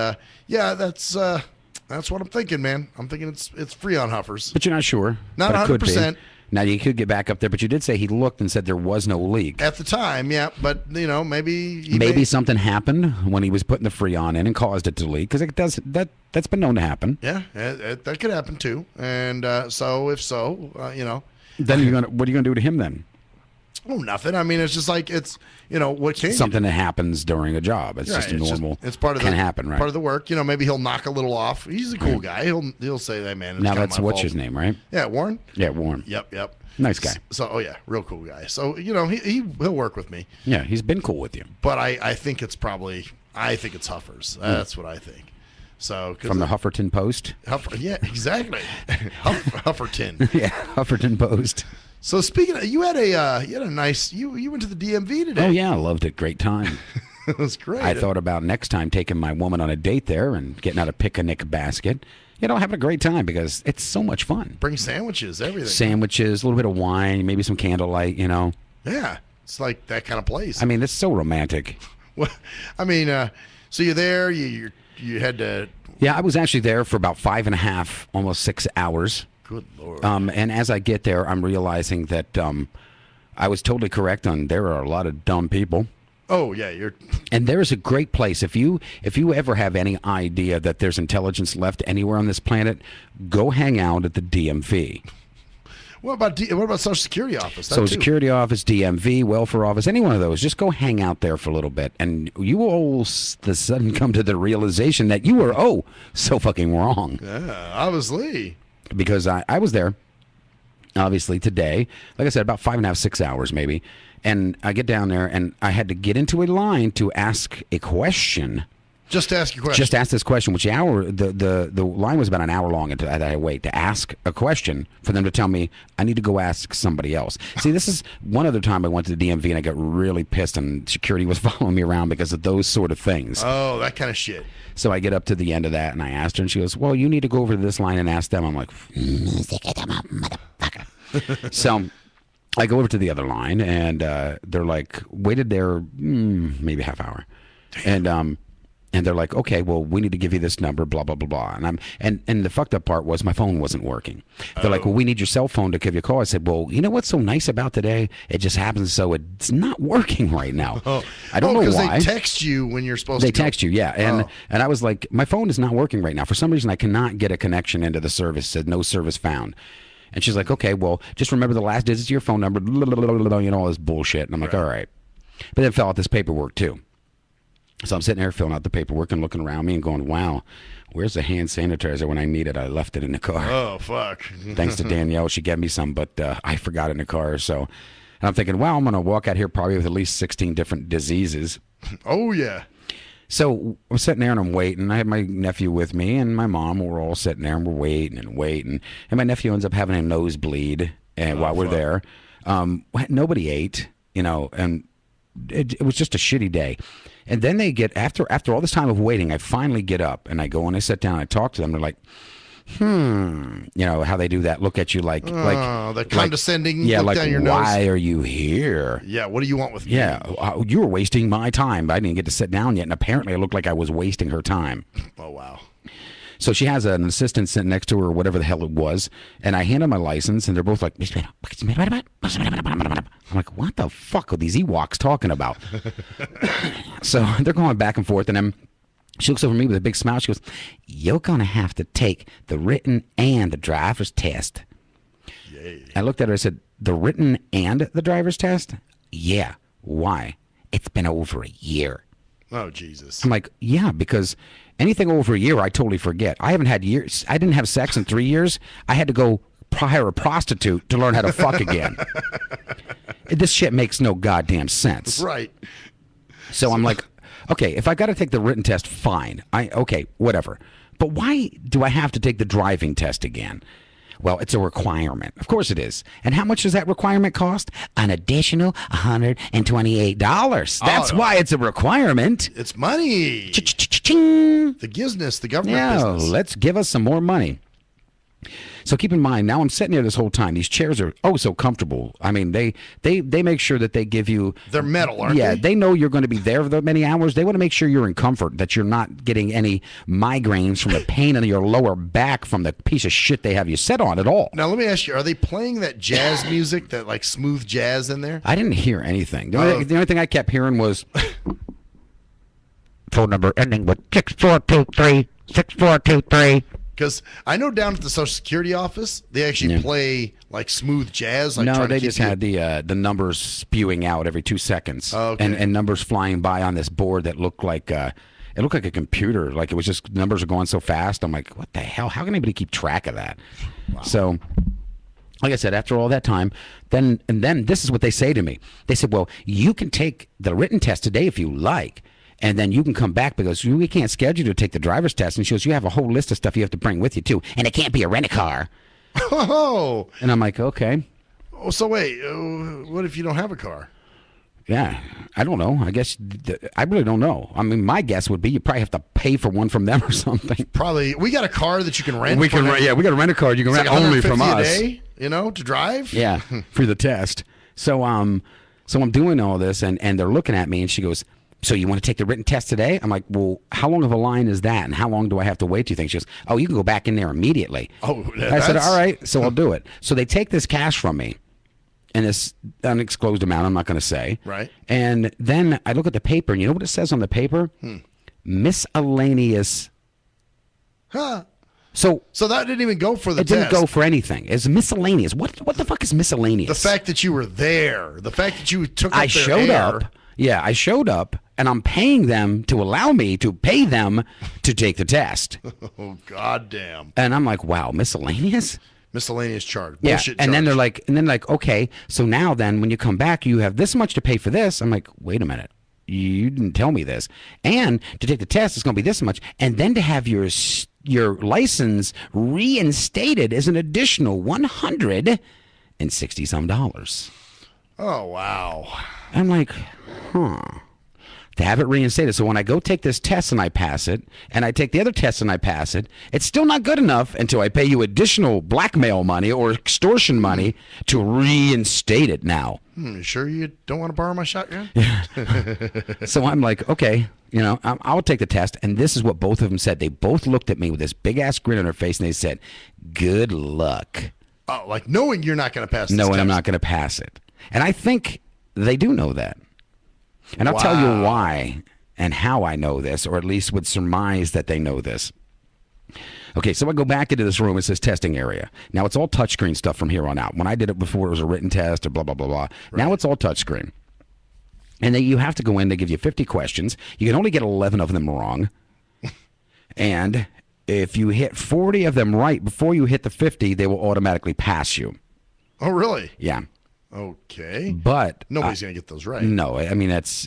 yeah, that's what I'm thinking, man. I'm thinking it's Freon huffers. But you're not sure. Not 100%. Now you could get back up there, but you did say he looked and said there was no leak at the time. Yeah, but maybe something happened when he was putting the Freon in and caused it to leak, because it does that's been known to happen. Yeah, that could happen too. And so if so, then what are you gonna do to him then? Oh, nothing. I mean, it's just like what can something that happens during a job. It's just a normal. It's part of can happen, right? Part of the work. Maybe he'll knock a little off. He's a cool guy. He'll say, "Hey, man." Now that's what's his name, right? Yeah, Warren. Yeah, Warren. Yep. Nice guy. So, oh yeah, real cool guy. So he'll work with me. Yeah, he's been cool with you. But I think it's Huffers. That's what I think. So from the Huffington Post. Yeah, exactly. Hufferton. Yeah, Huffington Post. So speaking of, you had a nice you went to the DMV today. Oh yeah, I loved it. Great time. It was great. I thought about next time taking my woman on a date there and getting out a picnic basket. Having a great time because it's so much fun. Bring sandwiches, everything. Sandwiches, a little bit of wine, maybe some candlelight. Yeah, it's like that kind of place. I mean, it's so romantic. Well, I mean, so you're there. You had to. Yeah, I was actually there for about 5.5, almost 6 hours. Good Lord. And as I get there, I'm realizing that I was totally correct on there are a lot of dumb people. Oh yeah, and there's a great place. If you ever have any idea that there's intelligence left anywhere on this planet, go hang out at the DMV. What about Social Security office? Social Security office, DMV, welfare office, any one of those. Just go hang out there for a little bit, and you will all of a sudden come to the realization that you were so fucking wrong. Yeah, obviously. Because I was there, obviously today. Like I said, about 5.5, 6 hours maybe. And I get down there, and I had to get into a line to ask a question. Just to ask your question. Just ask this question, which the line was about an hour long until I had to wait to ask a question for them to tell me I need to go ask somebody else. See, this is one other time I went to the DMV and I got really pissed, and security was following me around because of those sort of things. Oh, that kind of shit. So I get up to the end of that, and I asked her, and she goes, well, you need to go over to this line and ask them. I'm like, motherfucker. So I go over to the other line, and they're like, waited there maybe half hour. Damn. And they're like, okay, well, we need to give you this number, blah, blah, blah, blah. And the fucked up part was my phone wasn't working. They're like, well, we need your cell phone to give you a call. I said, well, you know what's so nice about today? It just happens so it's not working right now. I don't know why. Because they text you when you're supposed to. They text you, yeah. And I was like, my phone is not working right now. For some reason, I cannot get a connection into the service. It said no service found. And she's like, okay, well, just remember the last digits of your phone number, all this bullshit. And I'm like, all right. But then fill out this paperwork, too. So I'm sitting there filling out the paperwork and looking around me and going, wow, where's the hand sanitizer when I need it? I left it in the car. Oh, fuck. Thanks to Danielle. She gave me some, but I forgot it in the car. So and I'm thinking, wow, I'm going to walk out here probably with at least 16 different diseases. Oh, yeah. So I'm sitting there and I'm waiting. I had my nephew with me and my mom. We're all sitting there and we're waiting and waiting. And my nephew ends up having a nosebleed while we're there. Nobody ate, and it was just a shitty day. And then they get, after all this time of waiting, I finally get up and I go and I sit down and I talk to them. They're like, how they do that, look at you like the condescending look like, down your nose. Why are you here? Yeah, what do you want with me? Yeah, you were wasting my time. I didn't get to sit down yet, and apparently it looked like I was wasting her time. Oh, wow. So she has an assistant sitting next to her, or whatever the hell it was, and I hand her my license, and they're both like, I'm like, what the fuck are these Ewoks talking about? So they're going back and forth, and then She looks over at me with a big smile. She goes, "You're going to have to take the written and the driver's test." Yay. I looked at her. I said, "The written and the driver's test?" "Yeah." "Why?" "It's been over a year." Oh, Jesus. I'm like, "Yeah, because anything over a year, I totally forget. I haven't had years. I didn't have sex in 3 years. I had to go hire a prostitute to learn how to fuck again." This shit makes no goddamn sense. Right. So I'm like, okay, if I got to take the written test, fine. Okay, whatever. But why do I have to take the driving test again? Well, it's a requirement. Of course it is. And how much does that requirement cost? An additional $128. That's why it's a requirement. It's money. Ch-ch-ch-ching. The business, the government business. Let's give us some more money. So keep in mind, now I'm sitting here this whole time. These chairs are so comfortable. I mean, they make sure that they give you... They're metal, aren't they? Yeah, they know you're going to be there for that many hours. They want to make sure you're in comfort, that you're not getting any migraines from the pain in your lower back from the piece of shit they have you sit on at all. Now, let me ask you, are they playing that jazz music, that like smooth jazz in there? I didn't hear anything. The only thing I kept hearing was... phone number ending with 6423, 6423. Because I know down at the Social Security office, they actually play like smooth jazz. Like no, they just had the numbers spewing out every 2 seconds, and numbers flying by on this board that looked like a computer. Like it was just numbers are going so fast. I'm like, what the hell? How can anybody keep track of that? Wow. So, like I said, after all that time, then this is what they say to me. They said, "Well, you can take the written test today if you like. And then you can come back because we can't schedule you to take the driver's test." And she goes, "You have a whole list of stuff you have to bring with you, too. And it can't be a rent-a-car." Oh. And I'm like, okay. Oh, so wait, what if you don't have a car? Yeah, I don't know. I guess I really don't know. I mean, my guess would be you probably have to pay for one from them or something. Probably. We got a car that you can rent. We can rent. Yeah, we got to rent a car. You can rent like only from us. $150 a day, to drive. Yeah, for the test. So I'm doing all this, and they're looking at me, and she goes, "So you want to take the written test today?" I'm like, "Well, how long of a line is that, and how long do I have to wait, do you think?" She goes, "Oh, you can go back in there immediately." Oh, I said, "All right, so I'll do it." So they take this cash from me, and this undisclosed amount, I'm not going to say. Right. And then I look at the paper, and you know what it says on the paper? Miscellaneous. Huh. So that didn't even go for the test. It didn't go for anything. It's miscellaneous. What the fuck is miscellaneous? The fact that you were there. The fact that you took up I showed air. up. Yeah, I showed up, and I'm paying them to allow me to pay them to take the test. Oh, goddamn. And I'm like, wow, miscellaneous? Miscellaneous charge. Yeah, Bullshit and charge. then they're like, okay, so now then when you come back, you have this much to pay for this. I'm like, wait a minute. You didn't tell me this. And to take the test, it's going to be this much. And then to have your license reinstated is an additional $160-some. Oh, wow. I'm like, huh. To have it reinstated. So when I go take this test and I pass it, and I take the other test and I pass it, it's still not good enough until I pay you additional blackmail money or extortion money to reinstate it now. You sure you don't want to borrow my shotgun? So I'm like, okay, I'll take the test. And this is what both of them said. They both looked at me with this big-ass grin on their face, and they said, "Good luck." Oh, like knowing you're not going to pass this Knowing test. I'm not going to pass it. And I think they do know that. And I'll tell you why and how I know this, or at least would surmise that they know this. Okay, so I go back into this room. It says testing area. Now, it's all touchscreen stuff from here on out. When I did it before, it was a written test or blah, blah, blah, blah. Right. Now it's all touchscreen. And then you have to go in. They give you 50 questions. You can only get 11 of them wrong. And if you hit 40 of them right before you hit the 50, they will automatically pass you. Oh, really? Yeah. Okay. But nobody's going to get those right. No, I mean that's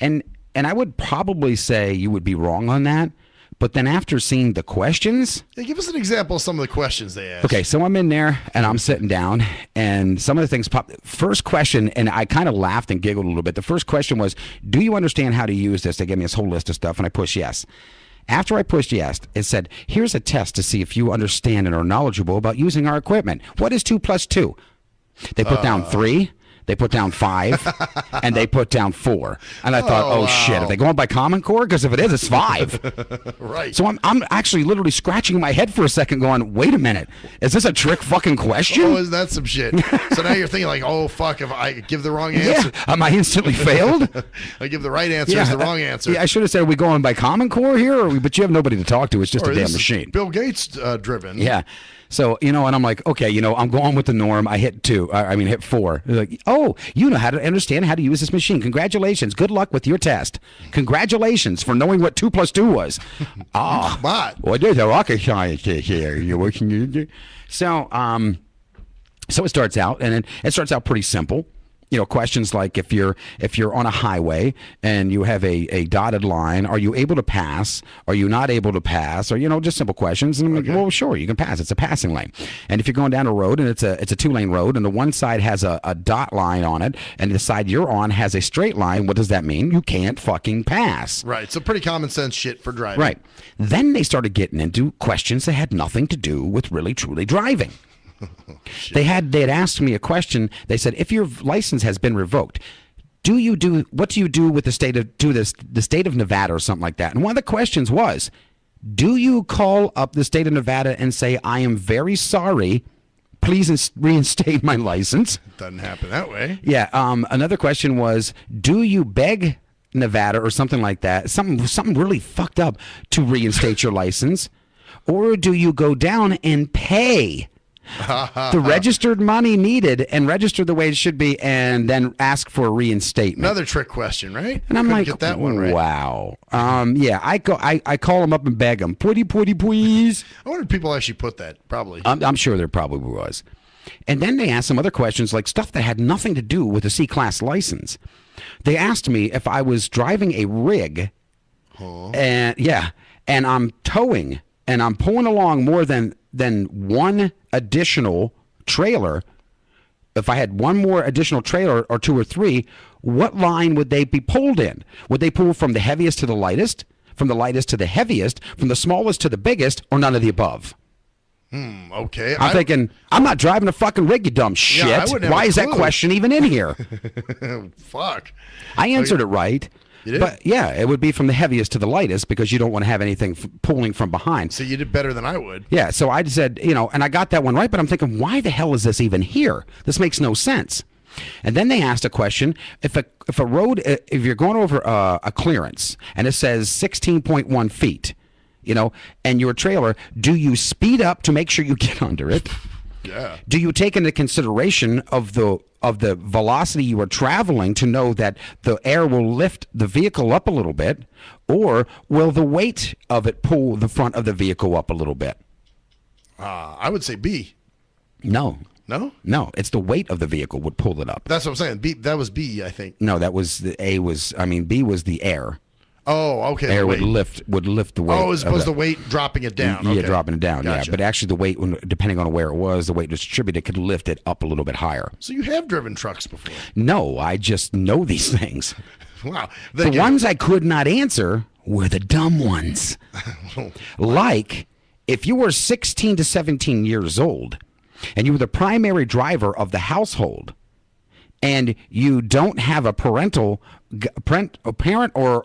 and I would probably say you would be wrong on that. But then after seeing the questions, yeah, give us an example of some of the questions they asked. Okay, so I'm in there and I'm sitting down, and some of the things pop. First question, and I kind of laughed and giggled a little bit. The first question was, "Do you understand how to use this?" They gave me this whole list of stuff, and I pushed yes. After I pushed yes, it said, "Here's a test to see if you understand and are knowledgeable about using our equipment. What is 2 + 2?" They put down 3, They put down 5, and they put down 4. And I thought, oh, wow. shit, are they going by Common Core? Because if it is, it's 5. Right. So I'm actually literally scratching my head for a second going, wait a minute, is this a trick fucking question? Oh, is that some shit? So now you're thinking like, oh, fuck, if I give the wrong answer. Yeah, am I instantly failed? I give the right answer is the wrong answer. Yeah, I should have said, are we going by Common Core here? But you have nobody to talk to. It's just Or a damn this is machine. Bill Gates driven. Yeah. So, and I'm like, okay, I'm going with the norm. I hit 2. Hit 4. They're like, oh, you know how to understand how to use this machine. Congratulations. Good luck with your test. Congratulations for knowing what 2 plus 2 was. But what is a rocket scientist here? You're working. So it starts out, and it starts out pretty simple. Questions like if you're on a highway and you have a dotted line, are you able to pass? Are you not able to pass? Or just simple questions. And I'm like, well, sure, you can pass. It's a passing lane. And if you're going down a road and it's a 2-lane road and the one side has a dot line on it and the side you're on has a straight line, what does that mean? You can't fucking pass. Right. So pretty common sense shit for driving. Right. Then they started getting into questions that had nothing to do with really truly driving. They had asked me a question. They said, if your license has been revoked, what do you do with the state of Nevada or something like that? And one of the questions was, do you call up the state of Nevada and say, I am very sorry, please reinstate my license? Doesn't happen that way. Yeah. Another question was, do you beg Nevada or something like that, something really fucked up, to reinstate your license, or do you go down and pay the registered money needed and register the way it should be, and then ask for a reinstatement? Another trick question, right? And I'm like, get that one right. Wow. Yeah, I call them up and beg them, pretty please. I wonder if people actually put that. Probably. I'm sure there probably was. And then they asked some other questions, like stuff that had nothing to do with a C-class license. They asked me if I was driving a rig, and I'm towing, and I'm pulling along more than one additional trailer. If I had one more additional trailer, or 2 or 3, what line would they be pulled in? Would they pull from the heaviest to the lightest, from the lightest to the heaviest, from the smallest to the biggest, or none of the above? Okay. I'm thinking, I'm not driving a fucking rig, you dumb shit. Yeah, I wouldn't have Why a is that clue. question even in here? Fuck. I answered it right. You did? But yeah, it would be from the heaviest to the lightest, because you don't want to have anything pulling from behind. So you did better than I would. Yeah, so I said, and I got that one right, but I'm thinking, why the hell is this even here? This makes no sense. And then they asked a question, if a road, if you're going over a clearance and it says 16.1 feet, and your trailer, do you speed up to make sure you get under it? Yeah. Do you take into consideration of the velocity you are traveling to know that the air will lift the vehicle up a little bit, or will the weight of it pull the front of the vehicle up a little bit? I would say B. No. No? No, it's the weight of the vehicle would pull it up. That's what I'm saying. B. That was B, I think. No, that was B was the air. Oh, okay. Air would lift the weight. Oh, as opposed to weight dropping it down. Yeah, Okay. dropping it down. Gotcha. Yeah, but actually the weight, depending on where it was, the weight distributed could lift it up a little bit higher. So you have driven trucks before? No, I just know these things. Wow. The ones I could not answer were the dumb ones. Like, if you were 16 to 17 years old and you were the primary driver of the household, and you don't have a parent or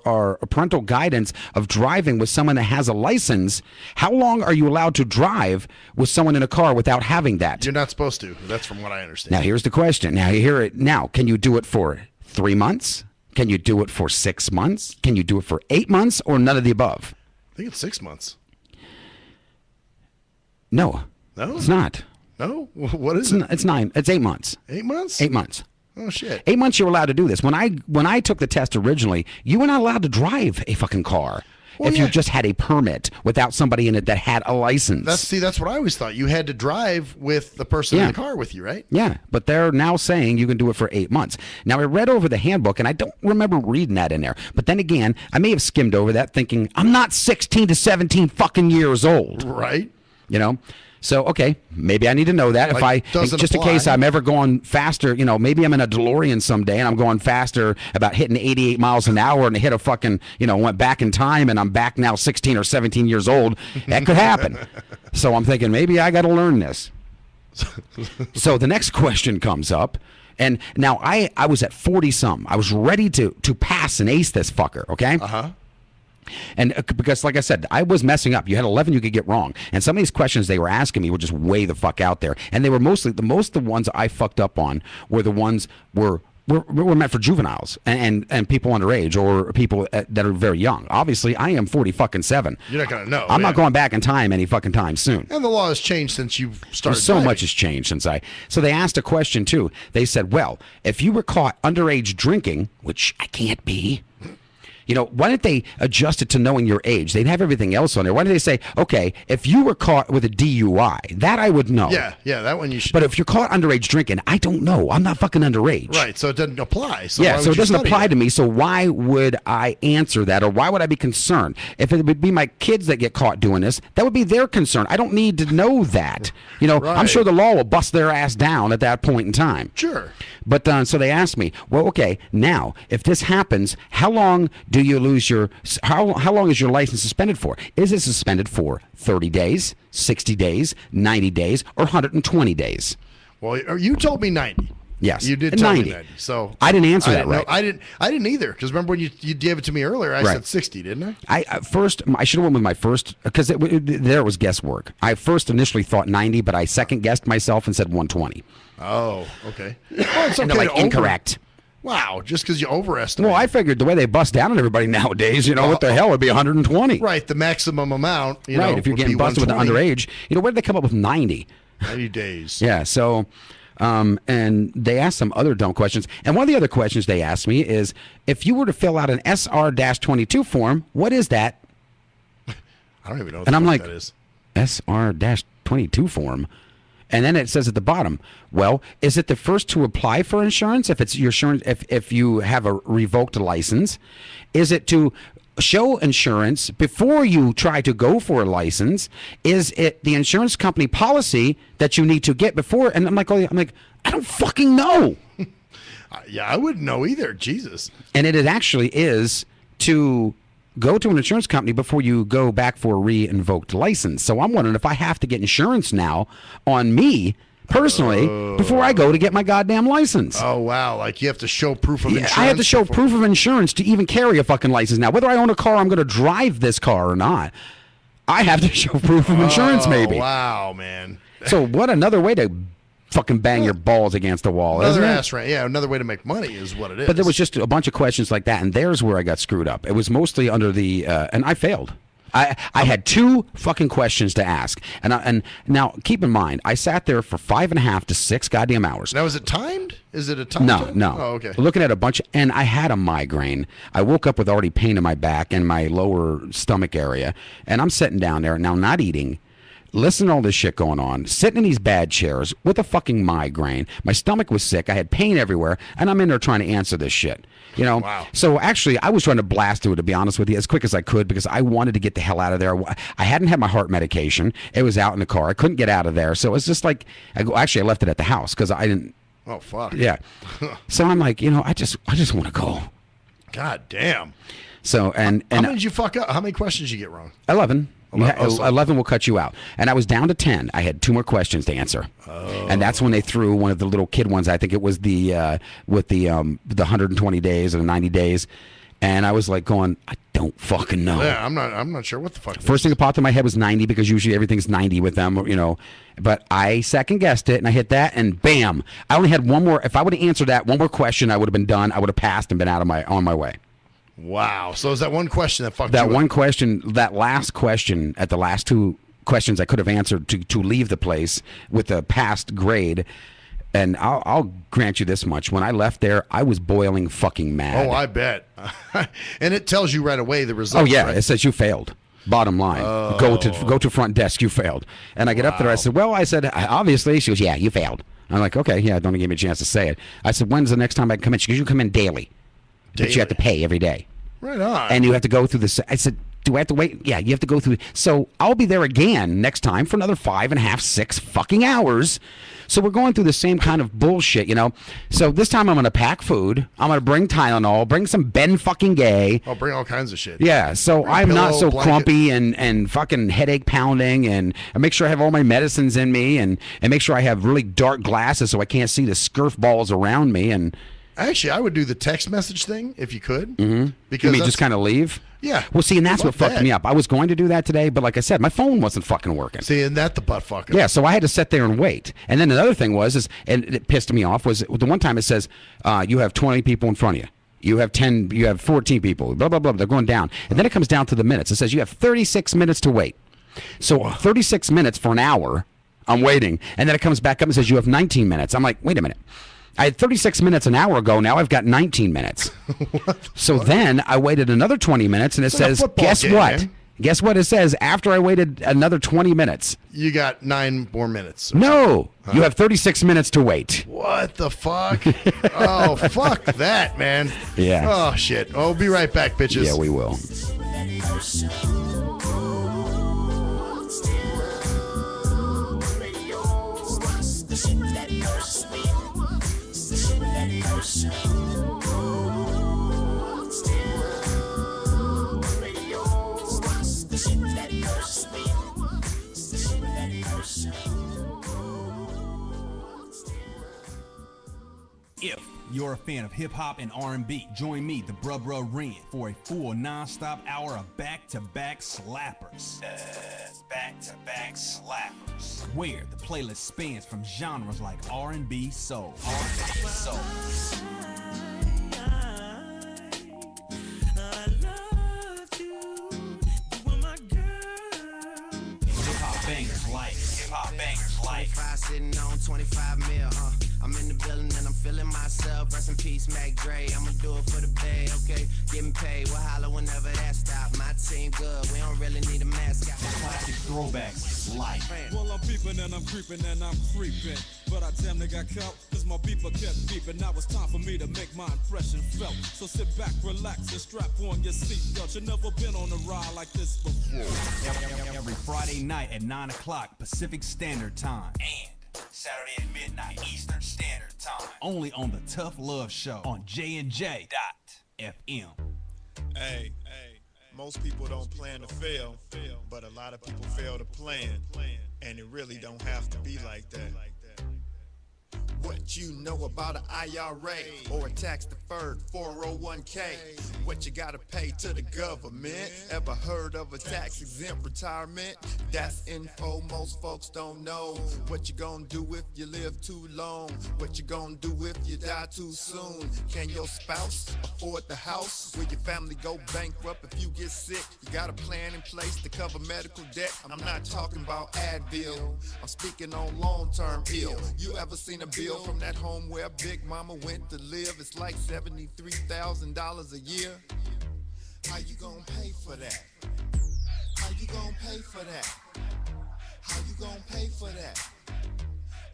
a parental guidance of driving with someone that has a license, how long are you allowed to drive with someone in a car without having that? You're not supposed to. That's from what I understand. Now, here's the question. Now, you hear it. Now, can you do it for 3 months? Can you do it for 6 months? Can you do it for 8 months, or none of the above? I think it's 6 months. No. No? It's not. No? What is it? It's 9. It's 8 months. 8 months? 8 months. Oh, shit. 8 months you're allowed to do this. When I took the test originally, you were not allowed to drive a fucking car if you just had a permit without somebody in it that had a license. That's what I always thought. You had to drive with the person in the car with you, right? Yeah, but they're now saying you can do it for 8 months. Now, I read over the handbook, and I don't remember reading that in there. But then again, I may have skimmed over that thinking, I'm not 16 to 17 fucking years old. Right. So, okay, maybe I need to know that. Just in case I'm ever going faster, maybe I'm in a DeLorean someday and I'm going faster, about hitting 88 miles an hour, and I hit a fucking, went back in time and I'm back now 16 or 17 years old. That could happen. So I'm thinking maybe I got to learn this. So the next question comes up, And now I was at 40-some. I was ready to pass and ace this fucker, okay? Uh-huh. And because, like I said, I was messing up. You had 11 you could get wrong. And some of these questions they were asking me were just way the fuck out there. And they were most of the ones I fucked up on were the ones were meant for juveniles and people underage or people that are very young. Obviously, I am 47. You're not going to know. I'm not going back in time any fucking time soon. And the law has changed since you've started So driving. much has changed since So they asked a question, too. They said, well, if you were caught underage drinking, which I can't be, you know, why didn't they adjust it to knowing your age? They'd have everything else on there. Why did they say, okay, if you were caught with a DUI, that I would know. Yeah, that one you should. But if you're caught underage drinking, I don't know. I'm not fucking underage. Right, so it doesn't apply. So yeah, why so would it doesn't you study apply it? to me. So why would I answer that, or why would I be concerned? If it would be my kids that get caught doing this, that would be their concern. I don't need to know that. You know, I'm sure the law will bust their ass down at that point in time. Sure. But so they asked me, well, okay, now if this happens, how long do you lose your? How long is your license suspended for? Is it suspended for 30 days, 60 days, 90 days, or 120 days? Well, you told me 90. Yes, you did tell 90. me 90. So I didn't answer that right. I didn't either. Because remember when you gave it to me earlier, I said 60, didn't I? I should have went with my first because there was guesswork. I first initially thought 90, but I second guessed myself and said 120. Oh, okay. Well, it's And they're okay like, to incorrect. Wow, just because you overestimate. Well, I figured the way they bust down on everybody nowadays, you know, what the hell would be 120? Right, the maximum amount. Right, if you're getting busted with the underage, you know, where did they come up with 90? 90 days. Yeah, so, and they asked some other dumb questions. And one of the other questions they asked me is, if you were to fill out an SR-22 form, what is that? I don't even know what and the I'm fuck like, that is. SR-22 form? And then it says at the bottom, well, is it the first to apply for insurance if it's your insurance if you have a revoked license? Is it to show insurance before you try to go for a license? Is it the insurance company policy that you need to get before? And I'm like, I don't fucking know. Yeah, I wouldn't know either. Jesus. And it actually is to go to an insurance company before you go back for a re-invoked license. So I'm wondering if I have to get insurance now on me personally before I go to get my goddamn license. Oh, wow. Like you have to show proof of insurance? I have to show proof of insurance to even carry a fucking license now. Whether I own a car, I'm going to drive this car or not, I have to show proof of insurance maybe. Wow, man. So what another way to fucking bang your balls against the wall, isn't it? Yeah, another way to make money is what it is. But there was just a bunch of questions like that, and there's where I got screwed up. It was mostly under the, and I failed. I had 2 fucking questions to ask, and now keep in mind, I sat there for 5.5 to 6 goddamn hours. Now, is it timed? Is it a time? No. Oh, okay. Looking at a bunch, and I had a migraine. I woke up with already pain in my back and my lower stomach area, and I'm sitting down there now, not eating. Listen to all this shit going on, sitting in these bad chairs with a fucking migraine. My stomach was sick. I had pain everywhere, and I'm in there trying to answer this shit. You know? Wow. So actually, I was trying to blast through it, to be honest with you, as quick as I could because I wanted to get the hell out of there. I hadn't had my heart medication. It was out in the car. I couldn't get out of there. So it was just like, I left it at the house because I didn't. Oh, fuck. Yeah. So I'm like, you know, I just want to go. God damn. So, and how many did you fuck up? How many questions did you get wrong? 11. 11. 11 will cut you out. And I was down to 10. I had 2 more questions to answer. Oh. And that's when they threw one of the little kid ones. I think it was the with the 120 days or the 90 days. And I was like going, I don't fucking know. Yeah, I'm not sure what the fuck. First thing that popped in my head was 90 because usually everything's 90 with them, you know. But I second guessed it and I hit that and bam. I only had one more. If I would have answered that one more question, I would have been done. I would have passed and been on my way. Wow. So is that one question that fucked that you one up? question, that last question at the last 2 questions I could have answered to leave the place with a passed grade. And I'll grant you this much. When I left there, I was boiling fucking mad. Oh, I bet. And it tells you right away the results. Oh, yeah. Right? It says you failed. Bottom line. Oh. Go to front desk. You failed. And I get up there. I said, obviously. She goes, yeah, you failed. I'm like, okay, yeah, don't give me a chance to say it. I said, when's the next time I can come in? She goes, you come in daily. But you have to pay every day. Right on. And you have to go through this. I said, Do I have to wait? Yeah, you have to go through. So I'll be there again next time for another 5.5, 6 fucking hours. So we're going through the same kind of bullshit, you know. So this time I'm going to pack food. I'm going to bring Tylenol, bring some Ben fucking Gay. I'll bring all kinds of shit. Yeah, so Bring I'm not pillow, so blanket. crumpy and fucking headache pounding, and I make sure I have all my medicines in me, and make sure I have really dark glasses so I can't see the scurf balls around me. And Actually, I would do the text message thing if you could. because Because you mean that's- just kind of leave? Yeah. Well, see, and that's what Fuck fucked that. me up. I was going to do that today, but like I said, my phone wasn't fucking working. See, and that the butt fucker. Yeah, so I had to sit there and wait. And then another thing was, and it pissed me off, was the one time it says you have 20 people in front of you. You have 10, you have 14 people, blah, blah, blah. They're going down. And then it comes down to the minutes. It says you have 36 minutes to wait. So 36 minutes for an hour, I'm waiting. And then it comes back up and says you have 19 minutes. I'm like, wait a minute. I had 36 minutes an hour ago. Now I've got 19 minutes. So then I waited another 20 minutes, and it It's like a says, football guess game, what? man. Guess what it says after I waited another 20 minutes? You got 9 more minutes. No, you have 36 minutes to wait. What the fuck? Oh, fuck that, man. Yeah. Oh, shit. Oh, we'll be right back, bitches. Yeah, we will. If you're a fan of hip-hop and R&B, join me, the Bruh Ren, for a full non-stop hour of back-to-back slappers. Back-to-back slappers. Where the playlist spans from genres like R&B, soul. R&B, soul. Hip-hop bangers like 25 sitting on 25 mil, I'm in the building and I'm feeling myself. Rest in peace, Mac Dre. I'ma do it for the pay, okay? Getting paid, we'll holler whenever that stop. My team good, we don't really need a mascot. classic throwbacks like Well, I'm peeping and I'm creeping and I'm creeping. But I damn near got caught, cause my beeper kept beeping. Now it's time for me to make my impression felt. So sit back, relax, and strap on your seatbelt. You've never been on a ride like this before. every Friday night at 9 o'clock Pacific Standard Time. And Saturday at midnight Eastern Standard Time. Only on the Tough Love Show on JNJ.FM. Hey, most people don't plan to fail, but a lot of people fail to plan, and it really don't have to be like that. What you know about an IRA or a tax-deferred 401k? What you gotta pay to the government? Ever heard of a tax-exempt retirement? That's info most folks don't know. What you gonna do if you live too long? What you gonna do if you die too soon? Can your spouse afford the house? Will your family go bankrupt if you get sick? You got a plan in place to cover medical debt? I'm not talking about Advil. I'm speaking on long-term ill. You ever seen a bill from that home where Big Mama went to live? It's like $73,000 a year. How you gonna pay for that? How you gonna pay for that? How you gonna pay for that?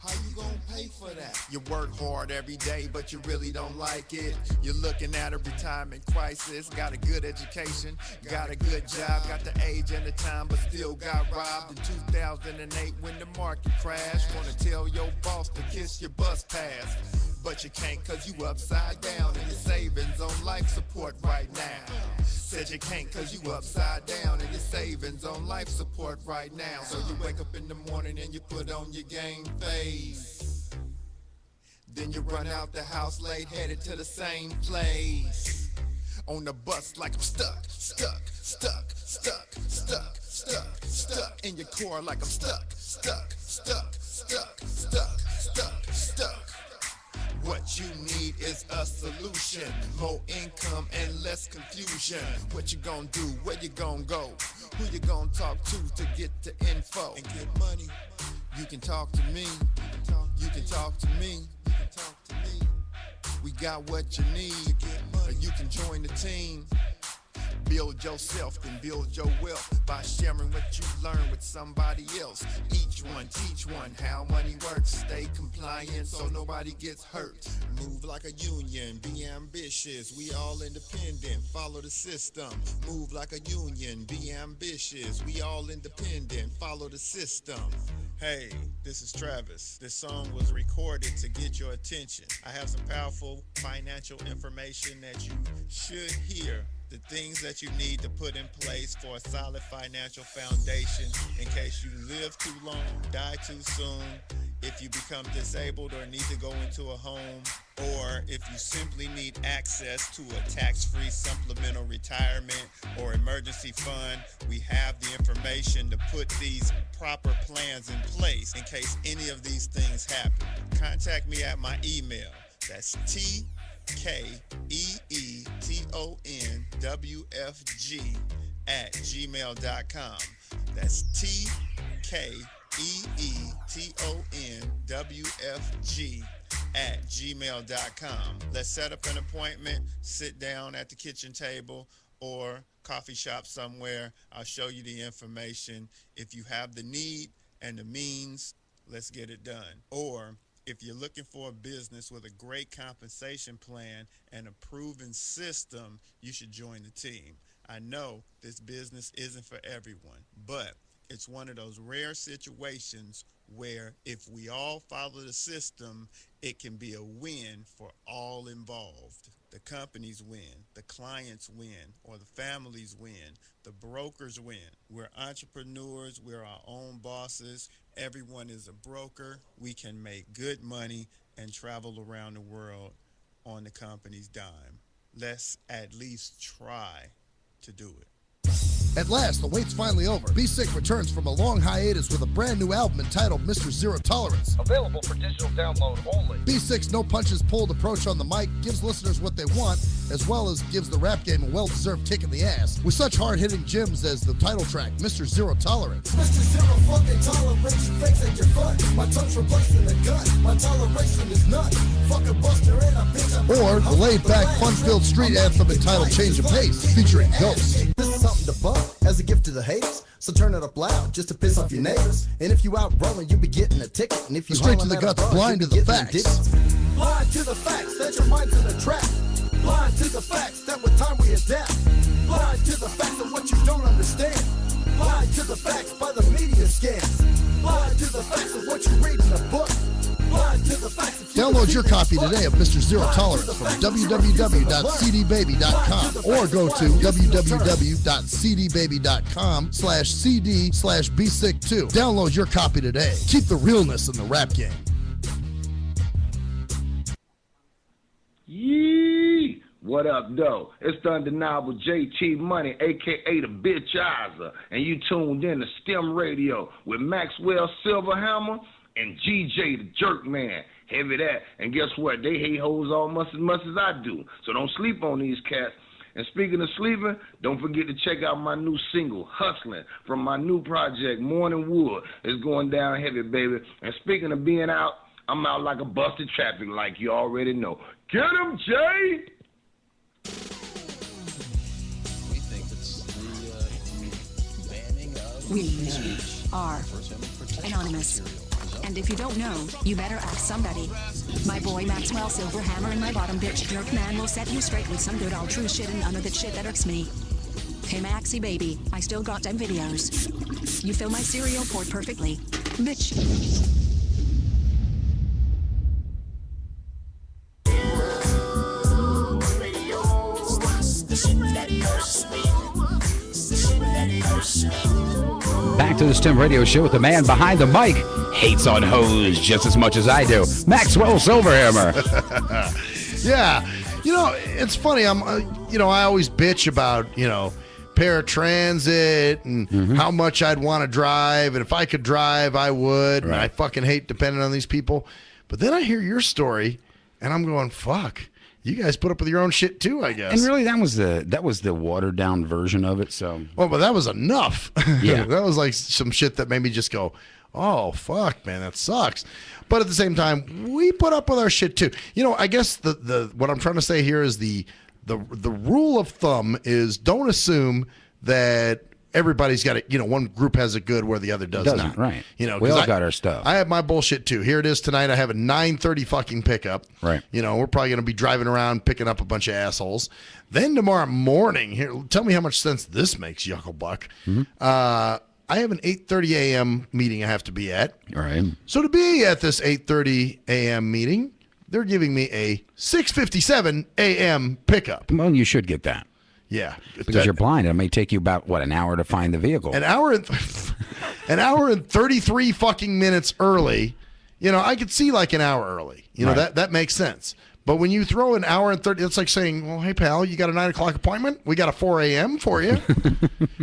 How you gonna pay for that? You work hard every day, but you really don't like it. You're looking at a retirement crisis. Got a good education, got a good job, got the age and the time, but still got robbed in 2008 when the market crashed. Wanna tell your boss to kiss your bus pass, but you can't cause you upside down and your savings on life support right now. Said you can't cause you upside down and your savings on life support right now. So you wake up in the morning and you put on your game face. Then you run out the house late, headed to the same place. On the bus like I'm stuck in your car like I'm stuck. What you need is a solution, more income and less confusion. What you gonna do? Where you gonna go? Who you gonna talk to get the info and get money? You can talk to me. You can talk to me. We got what you need. Or you can join the team. Build yourself and build your wealth by sharing what you learn with somebody else. Each one, teach one how money works. Stay compliant. lying so nobody gets hurt. Move like a union, be ambitious. We all independent, follow the system. Move like a union, be ambitious. We all independent, follow the system. Hey, this is Travis. This song was recorded to get your attention. I have some powerful financial information that you should hear. The things that you need to put in place for a solid financial foundation in case you live too long, die too soon, if you become disabled or need to go into a home, or if you simply need access to a tax-free supplemental retirement or emergency fund. We have the information to put these proper plans in place in case any of these things happen. Contact me at my email. That's TKEETONWFG@gmail.com. That's TKEETONWFG@gmail.com. Let's set up an appointment, sit down at the kitchen table or coffee shop somewhere. I'll show you the information. If you have the need and the means, let's get it done. Or if you're looking for a business with a great compensation plan and a proven system, you should join the team. I know this business isn't for everyone, but it's one of those rare situations where if we all follow the system, it can be a win for all involved. The companies win, the clients win, or the families win, the brokers win. We're entrepreneurs, we're our own bosses. Everyone is a broker. We can make good money and travel around the world on the company's dime. Let's at least try to do it. At last, the wait's finally over. Be Sick returns from a long hiatus with a brand new album entitled Mr. Zero Tolerance. Available for digital download only. Be Sick's no punches pulled approach on the mic gives listeners what they want, as well as gives the rap game a well-deserved kick in the ass, with such hard-hitting gems as the title track, Mr. Zero Tolerance. Mr. Zero fucking tolerance, you fakes at your fun. My tongue's replacing the gun. My toleration is none. Fucking buster and a bitch. Or the laid-back, fun-filled street anthem entitled Change of Pace, featuring Ghost. This is something to bump as a gift to the haters. So turn it up loud just to piss off your neighbors. And if you out rolling, you be getting a ticket. And if you Straight to the guts, blind to the facts. Blind to the facts that your mind's in a trap. Blind to the facts that with time we adapt. Blind to the facts of what you don't understand. Blind to the facts by the media scams. Blind to the facts of what you read in a book. Blind to the facts of Download your copy today of Mr. Zero Tolerance from www.cdbaby.com or go to www.cdbaby.com/cd/bsick2. Download your copy today. Keep the realness in the rap game. Yee! What up, though? It's the undeniable JT Money, a.k.a. the Bitchizer, and you tuned in to STIM Radio with Maxwell Silverhammer and GJ the Jerkman. Heavy that. And guess what? They hate hoes almost as much as I do. So don't sleep on these cats. And speaking of sleeping, don't forget to check out my new single, Hustling, from my new project, Morning Wood. It's going down heavy, baby. And speaking of being out, I'm out like a busted traffic, like you already know. Get him, Jay! We think it's the banning of We speech are First Amendment protected anonymous. material. And if you don't know, you better ask somebody. My boy Maxwell Silverhammer and my bottom bitch Jerkman will set you straight with some good old true shit and none of that shit that irks me. Hey Maxie baby, I still got them videos. You fill my cereal port perfectly. Bitch. Back to the STEM radio show with the man behind the mic. Hates on hoes just as much as I do. Maxwell Silverhammer. Yeah. You know, it's funny. I always bitch about, paratransit and how much I'd want to drive. And if I could drive, I would. Right. And I fucking hate depending on these people. But then I hear your story and I'm going, fuck. You guys put up with your own shit too, I guess. And really, that was the watered down version of it. So, well, but that was enough. Yeah, that was like some shit that made me just go, "Oh fuck, man, that sucks." But at the same time, we put up with our shit too. I guess the what I'm trying to say here is the rule of thumb is don't assume that everybody's got it. One group has it good where the other doesn't. Not. Right. We all got our stuff. I have my bullshit too. Here it is tonight. I have a 9:30 fucking pickup. Right. We're probably going to be driving around picking up a bunch of assholes. Then tomorrow morning, here, tell me how much sense this makes, Yucklebuck. Mm-hmm. I have an 8:30 a.m. meeting I have to be at. All right. So to be at this 8:30 a.m. meeting, they're giving me a 6:57 a.m. pickup. Well, you should get that. Yeah, because you're blind. It may take you about an hour to find the vehicle. An hour and 33 fucking minutes early. I could see like an hour early. Right. That makes sense. But when you throw an hour and 30, it's like saying, well, hey, pal, you got a 9 o'clock appointment? We got a 4 a.m. for you.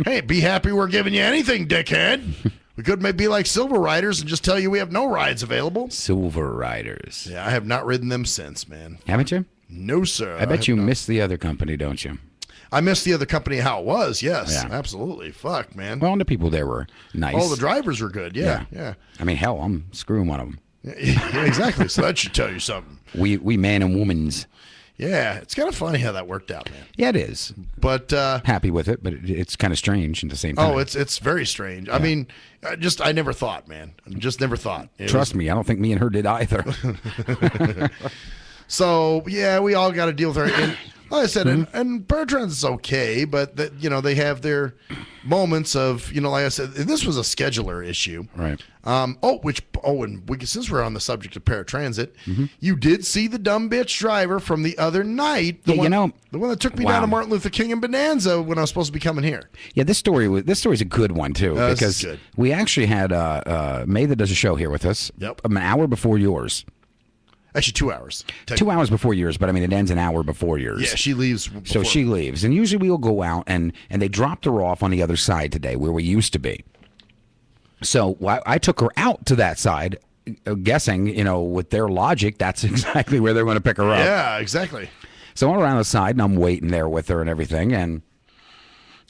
Hey, be happy we're giving you anything, dickhead. We could maybe be like Silver Riders and just tell you we have no rides available. Silver Riders. Yeah, I have not ridden them since, man. Haven't you? No, sir. I bet you miss the other company, don't you? I miss the other company how it was. Yes, absolutely. Fuck, man. Well, and the people there were nice. All the drivers were good. Yeah. I mean, hell, I'm screwing one of them. Yeah, exactly. So that should tell you something. We man and womans. Yeah, it's kind of funny how that worked out, man. Yeah, it is. But happy with it, but it's kind of strange at the same time. Oh, it's very strange. Yeah. I mean, I never thought, man. Just never thought. Trust me, I don't think me and her did either. So yeah, we all got to deal with her. And like I said, and Paratrans is okay, but they have their moments of like I said, this was a scheduler issue, right? And since we're on the subject of paratransit, you did see the dumb bitch driver from the other night. The one that took me down to Martin Luther King and Bonanza when I was supposed to be coming here. Yeah, this story's a good one too, because we actually had May that does a show here with us. Yep. An hour before yours. Actually, 2 hours. 2 hours before yours, but I mean, it ends an hour before yours. Yeah, she leaves. So she leaves. And usually we'll go out, and they dropped her off on the other side today, where we used to be. So I took her out to that side, guessing, with their logic, that's exactly where they're going to pick her up. Yeah, exactly. So I'm around the side, and I'm waiting there with her and everything, and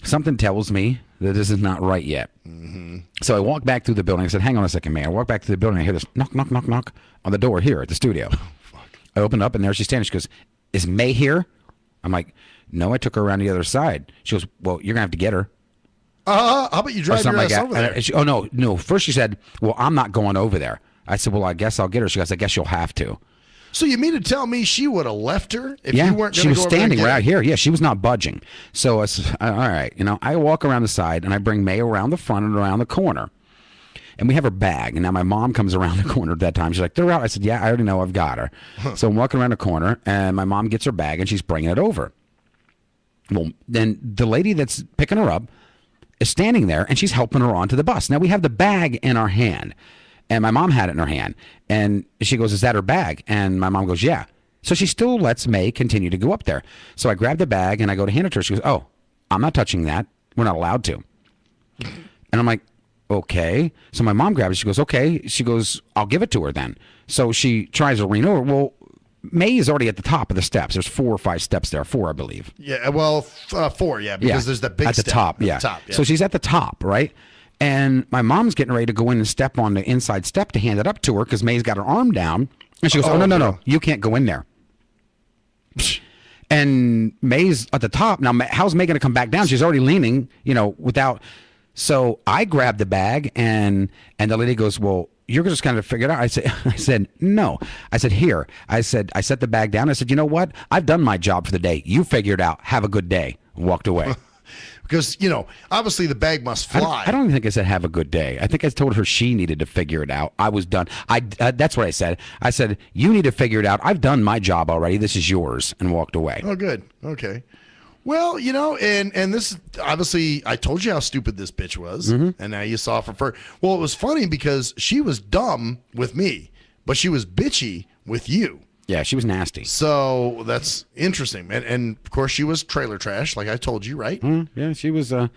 something tells me that this is not right yet. Mm-hmm. So I walk back through the building. I said, hang on a second, man. I walk back to the building. I hear this knock, knock, knock, knock on the door here at the studio. Oh, fuck. I open up, and there she's standing. She goes, is May here? I'm like, no, I took her around the other side. She goes, well, you're going to have to get her. How about you drive your ass over there? Oh, no. First she said, well, I'm not going over there. I said, well, I guess I'll get her. She goes, I guess you'll have to. So you mean to tell me she would have left her if you weren't? She was standing right here. Yeah, she was not budging. So I said, all right, I walk around the side and I bring May around the front and around the corner, and we have her bag. And now my mom comes around the corner at that time. She's like, they're out. I said, yeah, I already know, I've got her. So I'm walking around the corner, and my mom gets her bag and she's bringing it over. Well, then the lady that's picking her up is standing there and she's helping her onto the bus. Now we have the bag in our hand. And my mom had it in her hand. And she goes, is that her bag? And my mom goes, yeah. So she still lets May continue to go up there. So I grab the bag and I go to hand it to her. She goes, oh, I'm not touching that. We're not allowed to. And I'm like, okay. So my mom grabs it. She goes, okay. She goes, I'll give it to her then. So she tries to lean over. Well, May is already at the top of the steps. There's 4 or 5 steps there. 4, I believe. Yeah, well, 4, yeah, because there's that big at the step. top. Yeah. At the top, yeah. So she's at the top, right? And my mom's getting ready to go in and step on the inside step to hand it up to her because May's got her arm down. And she goes, oh, no. You can't go in there. And May's at the top. Now, how's May going to come back down? She's already leaning, without. So I grabbed the bag, and the lady goes, well, you're just going to figure it out. I said, no. I said, here. I set the bag down. I said, you know what? I've done my job for the day. You figure it out. Have a good day. And walked away. Because, obviously the bag must fly. I don't even think I said have a good day. I think I told her she needed to figure it out. I was done. That's what I said. I said, you need to figure it out. I've done my job already. This is yours. And walked away. Oh, good. Okay. Well, and this, obviously, I told you how stupid this bitch was. Mm-hmm. And now you saw from her. Well, it was funny because she was dumb with me, but she was bitchy with you. Yeah, she was nasty. So that's interesting. And of course, she was trailer trash, like I told you, right? Yeah, she was. I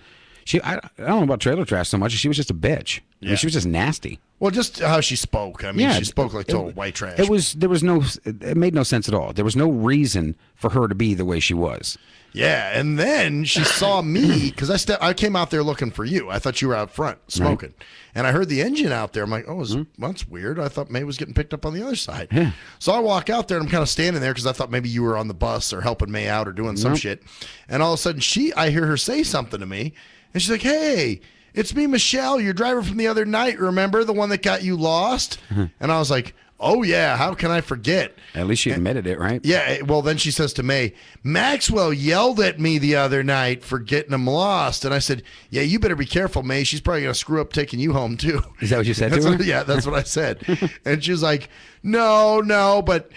don't know about trailer trash so much. She was just a bitch. Yeah. I mean, she was just nasty. Well, just how she spoke. I mean, she spoke like total white trash. It made no sense at all. There was no reason for her to be the way she was. Yeah, and then she saw me because I came out there looking for you. I thought you were out front smoking, and I heard the engine out there. I'm like, oh, that's weird. I thought May was getting picked up on the other side. Yeah. So I walk out there and I'm kind of standing there because I thought maybe you were on the bus or helping May out or doing some shit. And all of a sudden, I hear her say something to me, And she's like, hey, it's me, Michelle, your driver from the other night. Remember the one that got you lost? And I was like, oh, yeah, how can I forget? At least she admitted it, right? Yeah, well, then she says to May, Maxwell yelled at me the other night for getting him lost. And I said, yeah, you better be careful, May. She's probably going to screw up taking you home, too. Is that what you said to her? Yeah, that's what I said. And she was like, no, but,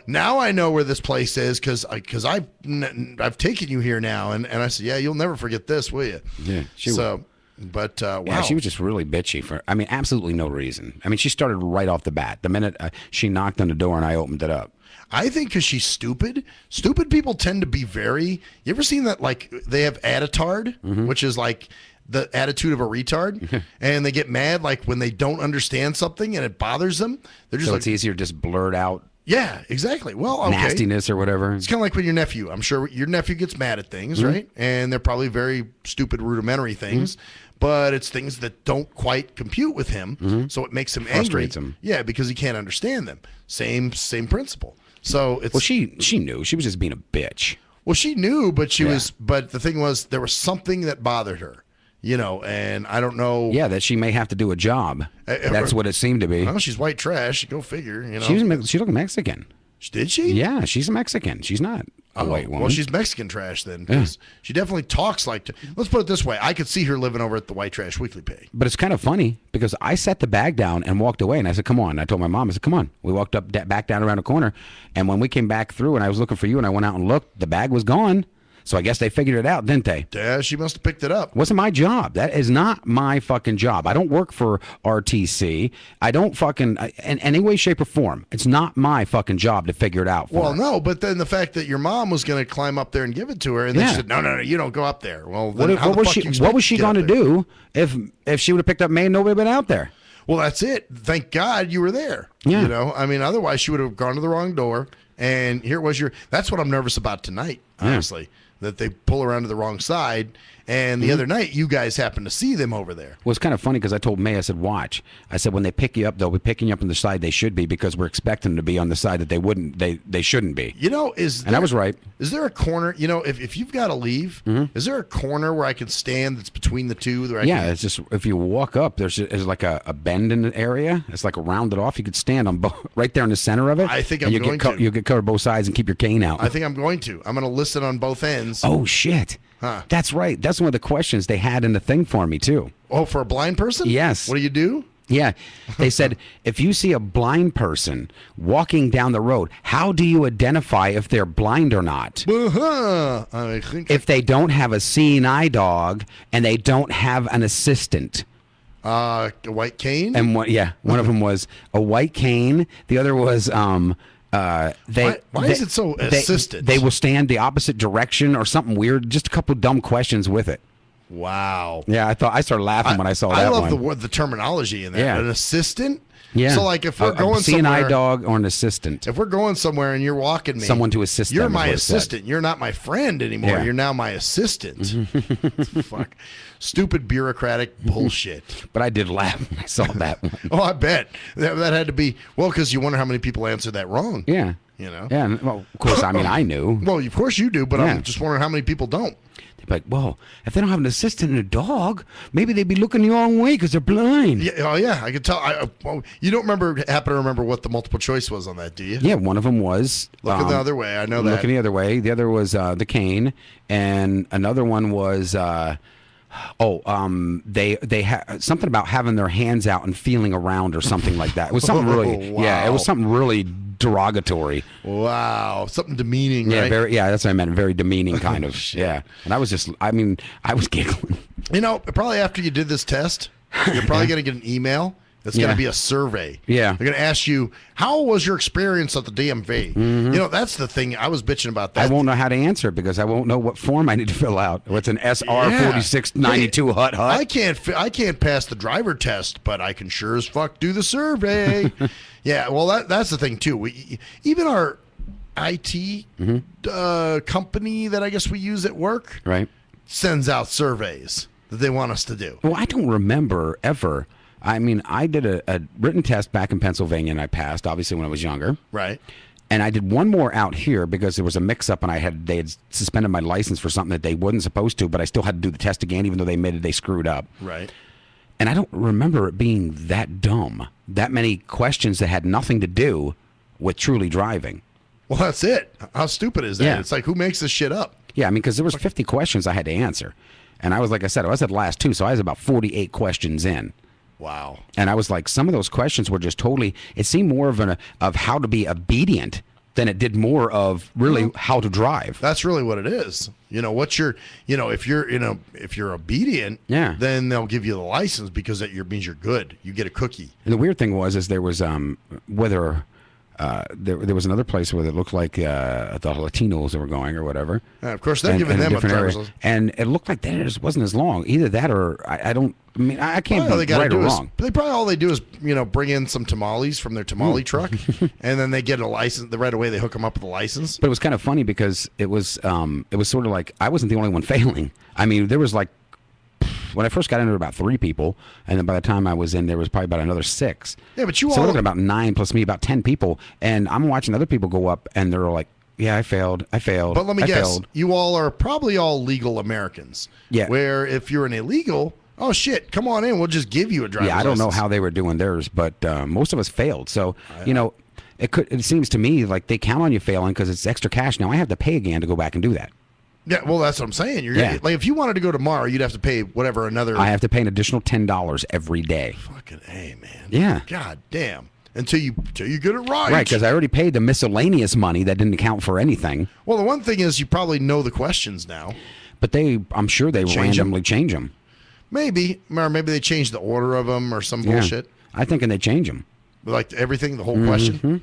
now I know where this place is because I've taken you here now. And I said, yeah, you'll never forget this, will you? Yeah, But, wow. Yeah, she was just really bitchy for, absolutely no reason. She started right off the bat. The minute she knocked on the door and I opened it up. I think because she's stupid. Stupid people tend to be very, you ever seen that, like, they have attitard, which is like the attitude of a retard, and they get mad, like, when they don't understand something and it bothers them. They're just so it's easier to just blurt out. Yeah, exactly. Well, okay. Nastiness or whatever. It's kind of like with your nephew. I'm sure your nephew gets mad at things, right? And they're probably very stupid, rudimentary things. But it's things that don't quite compute with him, so it makes him Frustrates angry. him. Yeah, because he can't understand them. Same principle. So it's she knew she was just being a bitch. Well, she knew, but she was. But the thing was, there was something that bothered her, and I don't know. Yeah, that she may have to do a job. That's what it seemed to be. Well, she's white trash. Go figure. She looked Mexican. Did she? Yeah, she's a Mexican. She's not a white woman. Well, she's Mexican trash then, because she definitely talks like. Let's put it this way: I could see her living over at the White Trash Weekly Pay. But it's kind of funny because I set the bag down and walked away, and I said, "Come on!" I told my mom, "I said, come on." We walked up, back down around the corner, and when we came back through, and I was looking for you, and I went out and looked, the bag was gone. So I guess they figured it out, didn't they? Yeah, she must have picked it up. Wasn't my job. That is not my fucking job. I don't work for RTC. I don't fucking in any way, shape, or form. It's not my fucking job to figure it out for her. No, but then the fact that your mom was going to climb up there and give it to her, and then she said, no, you don't go up there. Well, then what was she going to do if she would have picked up May and nobody would have been out there? Well, that's it. Thank God you were there. Yeah. Otherwise she would have gone to the wrong door, and here was that's what I'm nervous about tonight, honestly. That they pull around to the wrong side. And the other night, you guys happened to see them over there. Well, it's kind of funny because I told May, I said, watch. I said, when they pick you up, they'll be picking you up on the side they should be because we're expecting them to be on the side that they shouldn't be. And I was right. Is there a corner, if you've got to leave, is there a corner where I can stand that's between the two? It's just, if you walk up, there's like a bend in the area. It's like a rounded off. You could stand on right there in the center of it. I think you'll get covered both sides and keep your cane out. I think I'm going to. I'm going to listen on both ends. Oh, shit. Huh. That's right. That's one of the questions they had in the thing for me, too. Oh, for a blind person? Yes. What do you do? Yeah. They said, if you see a blind person walking down the road, how do you identify if they're blind or not? I think if they don't have a seeing eye dog and they don't have an assistant. A white cane? And one of them was a white cane. The other was... why is it so assistant? They will stand the opposite direction or something weird. Just a couple of dumb questions with it. Wow. Yeah, I started laughing when I saw that one. I love the terminology in that. Yeah. An assistant? Yeah. So, like, if we're going seeing somewhere... eye dog or an assistant. If we're going somewhere and you're walking me... Someone to assist You're them, my assistant. You're not my friend anymore. Yeah. You're now my assistant. Fuck. Stupid bureaucratic bullshit. But I did laugh when I saw that one. Oh, I bet. That had to be... Well, because you wonder how many people answered that wrong. Yeah. Yeah, well, of course, I knew. Well, of course you do, but I'm just wondering how many people don't. Like, well, if they don't have an assistant and a dog, maybe they'd be looking the wrong way because they're blind. Yeah, oh, yeah, I could tell. You don't happen to remember what the multiple choice was on that, do you? Yeah, one of them was... Looking the other way, I know that. Looking the other way. The other was the cane, and another one was... they had something about having their hands out and feeling around or something like that. It was something really... Wow. Yeah, it was something really derogatory. Wow, something demeaning, yeah, right? That's what I meant. Very demeaning kind of. Yeah, and I was just... I was giggling. Probably after you did this test, you're probably going to get an email. It's going to be a survey. Yeah. They're going to ask you, how was your experience at the DMV? Mm-hmm. That's the thing. I was bitching about that. I won't know how to answer it because I won't know what form I need to fill out. What's an SR 4692 hut? I can't pass the driver test, but I can sure as fuck do the survey. Yeah, well, that's the thing, too. Even our IT company that I guess we use at work sends out surveys that they want us to do. Well, I don't remember ever... I did a written test back in Pennsylvania, and I passed, obviously, when I was younger. Right. And I did one more out here because there was a mix-up, and they had suspended my license for something that they wasn't supposed to, but I still had to do the test again, even though they admitted they screwed up. Right. And I don't remember it being that dumb. That many questions that had nothing to do with truly driving. Well, that's it. How stupid is that? Yeah. It's like, who makes this shit up? Yeah, I mean, because there was 50 questions I had to answer. And I was, like I said, I was at the last 2, so I was about 48 questions in. Wow. And I was like, some of those questions were just totally, it seemed more of how to be obedient than it did more of really how to drive. That's really what it is. You know, if you're obedient, then they'll give you the license because that means you're good. You get a cookie. And the weird thing was there was whether there was another place where it looked like the Latinos that were going or whatever. Of course, they're giving them a driver's license. And it looked like theirs wasn't as long. Either that or I can't be right or wrong. All they do is bring in some tamales from their tamale truck, and then they get a license. Right away they hook them up with a license. But it was kind of funny because it was sort of like I wasn't the only one failing. I mean, there was like, when I first got in, there were about 3 people, and then by the time I was in, there was probably about another 6. Yeah, but so we're looking at about 9 plus me, about 10 people, and I'm watching other people go up, and they're like, "Yeah, I failed. But let me guess, you all are probably all legal Americans. Yeah. Where if you're an illegal, oh shit, come on in, we'll just give you a driver's license. Yeah, I don't know how they were doing theirs, but most of us failed. So it seems to me like they count on you failing because it's extra cash. Now I have to pay again to go back and do that. Yeah, well, that's what I'm saying. Like if you wanted to go tomorrow, you'd have to pay whatever another. I have to pay an additional $10 every day. Fucking A, man. Yeah. God damn. Until you get it right. Right, because I already paid the miscellaneous money that didn't account for anything. Well, the one thing is you probably know the questions now. But I'm sure they randomly change them. Maybe, or maybe they change the order of them or some bullshit. I think they change them. Like everything, the whole question.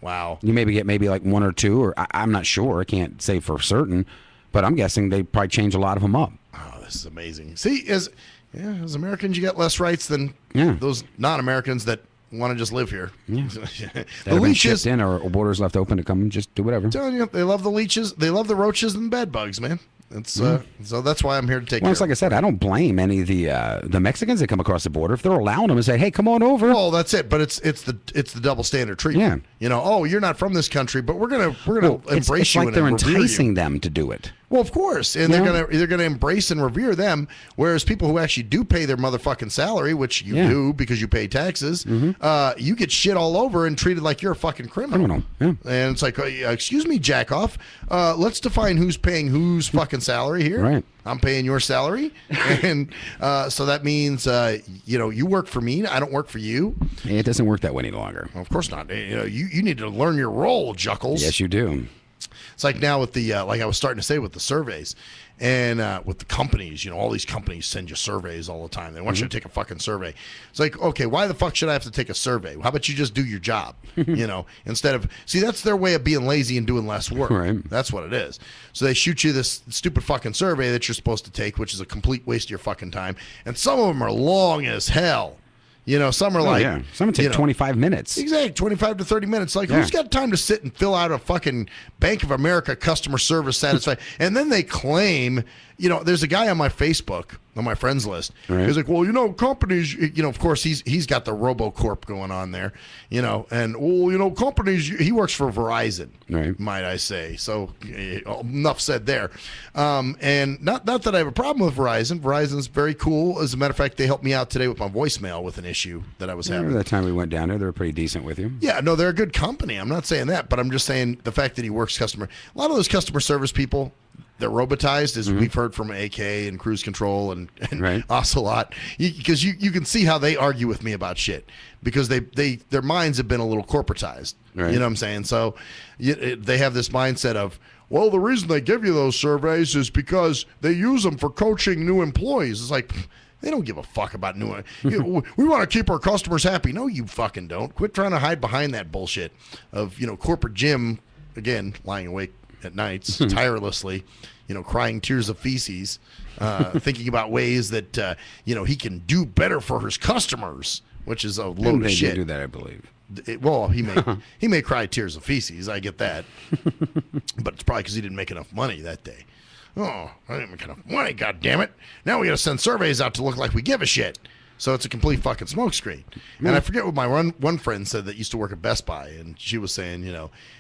Wow. You get maybe like 1 or 2, or I'm not sure. I can't say for certain, but I'm guessing they probably change a lot of them up. Oh, this is amazing. See, as Americans, you got less rights than those non-Americans that want to just live here. Yeah. The leeches in or borders left open to come and just do whatever. I'm telling you, they love the leeches. They love the roaches and bed bugs, man. It's so that's why I'm here to take care it's like I said, I don't blame any of the Mexicans that come across the border if they're allowing them and say, "Hey, come on over." Well, that's it. But it's the double standard treatment. Yeah. You're not from this country, but we're gonna embrace it's you. Like and they're revere enticing you. them to do it. Well, of course, and they're gonna embrace and revere them. Whereas people who actually do pay their motherfucking salary, which you do because you pay taxes, you get shit all over and treated like you're a fucking criminal. Yeah. And it's like, excuse me, jack off. Let's define who's paying whose fucking salary here. Right. I'm paying your salary, and so that means you work for me. I don't work for you. It doesn't work that way any longer. Well, of course not. You need to learn your role, Juckles. Yes, you do. It's like now with the like I was starting to say with the surveys and with the companies. All these companies send you surveys all the time. They want you to take a fucking survey. It's like, okay, why the fuck should I have to take a survey? How about you just do your job? Instead of that's their way of being lazy and doing less work. Right. That's what it is. So they shoot you this stupid fucking survey that you're supposed to take, which is a complete waste of your fucking time. And some of them are long as hell. Some are some take 25 minutes. Exactly, 25 to 30 minutes. Like, who's got time to sit and fill out a fucking Bank of America customer service satisfaction? And then they claim, there's a guy on my Facebook, on my friends list. Right. He's like, well, companies, of course, he's got the RoboCorp going on there, and, companies, he works for Verizon, right, might I say. So enough said there. And not that I have a problem with Verizon. Verizon's very cool. As a matter of fact, they helped me out today with my voicemail with an issue that I was having. That time we went down there, they were pretty decent with you. Yeah, no, they're a good company. I'm not saying that, but I'm just saying the fact that he works a lot of those customer service people, they're robotized, as we've heard from AK and Cruise Control and right. Ocelot, because you can see how they argue with me about shit because their minds have been a little corporatized. Right. You know what I'm saying? So they have this mindset of, well, the reason they give you those surveys is because they use them for coaching new employees. It's like, they don't give a fuck about new. We want to keep our customers happy. No, you fucking don't. Quit trying to hide behind that bullshit of corporate Jim, again, lying awake at nights tirelessly, crying tears of feces, thinking about ways that he can do better for his customers, which is a load of shit. They do that, I believe. He may cry tears of feces. I get that, but it's probably because he didn't make enough money that day. Oh, I didn't make enough money. God damn it! Now we got to send surveys out to look like we give a shit. So it's a complete fucking smokescreen. And I forget what my one friend said that used to work at Best Buy, and she was saying,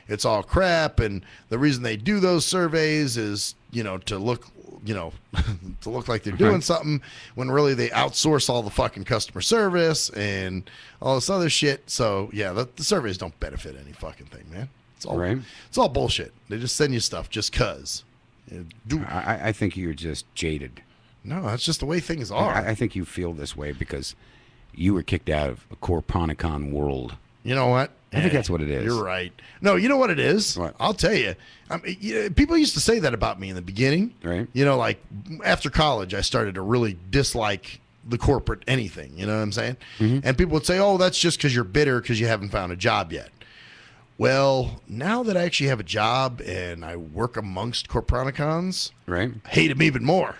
it's all crap, and the reason they do those surveys is, to look, to look like they're doing something, when really they outsource all the fucking customer service and all this other shit. So yeah, the surveys don't benefit any fucking thing, man. It's all bullshit. They just send you stuff just cause. I think you're just jaded. No, that's just the way things are. I think you feel this way because you were kicked out of a Corponicon world. You know what? I think that's what it is. You're right. No, you know what it is? What? I'll tell you. People used to say that about me in the beginning. Right. Like after college, I started to really dislike the corporate anything. You know what I'm saying? Mm-hmm. And people would say, oh, that's just because you're bitter because you haven't found a job yet. Well, now that I actually have a job and I work amongst Corporaticons, right, I hate them even more.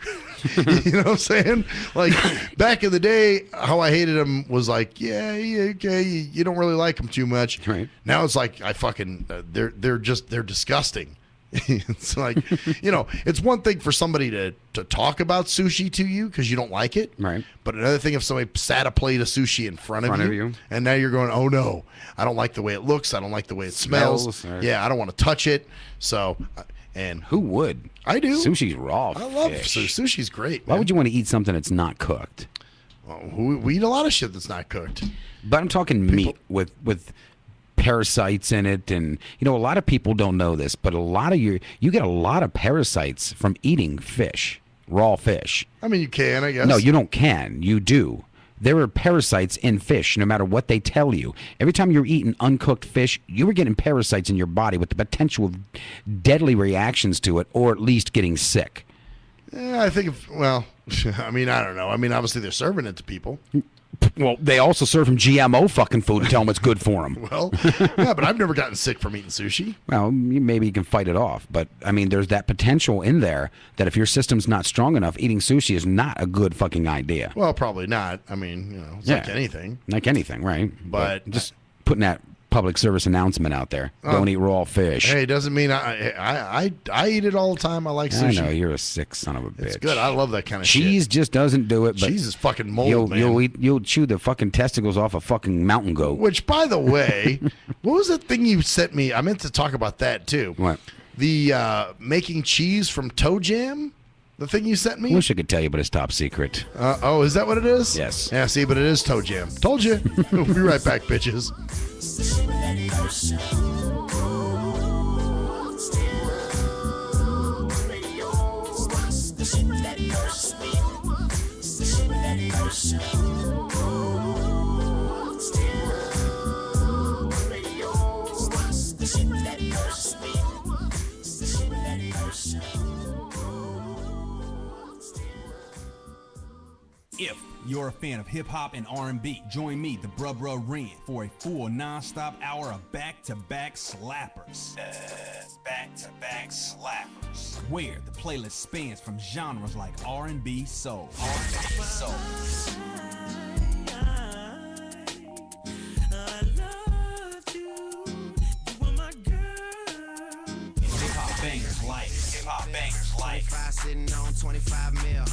You know what I'm saying? Like back in the day, how I hated them was like, yeah, okay, you don't really like them too much. Right. Now it's like I fucking they're disgusting. It's like, it's one thing for somebody to talk about sushi to you because you don't like it. Right. But another thing if somebody sat a plate of sushi in front of you, and now you're going, oh no, I don't like the way it looks. I don't like the way it smells. Yeah, I don't want to touch it. So, and who would? I do. Sushi's raw. I love fish. Sushi's great. Why would you want to eat something that's not cooked? Well, we eat a lot of shit that's not cooked. But I'm talking meat with parasites in it, and a lot of people don't know this, but you get a lot of parasites from eating fish, raw fish. I mean, you can, I guess. No, you don't can. You do. There are parasites in fish, no matter what they tell you. Every time you're eating uncooked fish, you were getting parasites in your body with the potential of deadly reactions to it, or at least getting sick. Yeah, I think, I mean, I don't know. I mean, obviously they're serving it to people. Well, they also serve them GMO fucking food and tell them it's good for them. Well, yeah, but I've never gotten sick from eating sushi. Well, maybe you can fight it off. But, I mean, there's that potential in there that if your system's not strong enough, eating sushi is not a good fucking idea. Well, probably not. I mean, it's like anything. Like anything, right? But just putting that public service announcement out there. Don't eat raw fish. Hey, it doesn't mean I eat it all the time. I like sushi. I know, you're a sick son of a bitch. It's good. I love that kind of shit. Cheese just doesn't do it. But cheese is fucking mold, man. You'll chew the fucking testicles off a fucking mountain goat. Which, by the way, what was that thing you sent me? I meant to talk about that, too. What? The making cheese from toe jam? The thing you sent me? I wish I could tell you, but it's top secret. Oh, is that what it is? Yes. Yeah, see, but it is toe jam. Told you. We'll be right back, bitches. If you're a fan of hip-hop and R&B, join me, the Bruh Ren, for a full non-stop hour of back-to-back slappers. Back-to-back slappers. Where the playlist spans from genres like R&B, soul. Hip-hop bangers like 25 sitting on 25 mil,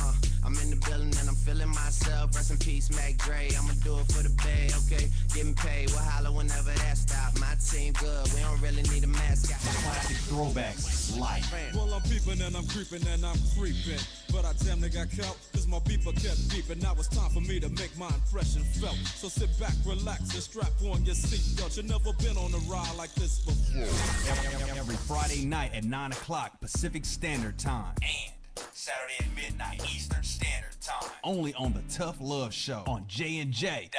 I'm in the building and I'm feeling myself. Rest in peace, Mac Dre. I'ma do it for the bay, okay? Getting paid, we'll holler whenever that stop. My team good, we don't really need a mascot. Classic throwbacks like. Well, I'm peeping and I'm creeping and I'm creeping. But I damn near got caught, cause my beeper kept beeping. Now it's time for me to make my impression felt. So sit back, relax, and strap on your seatbelt. You've never been on a ride like this before. Every Friday night at 9 o'clock Pacific Standard Time. And Saturday at midnight Eastern Standard Time. Only on the Tough Love Show on JNJ.FM.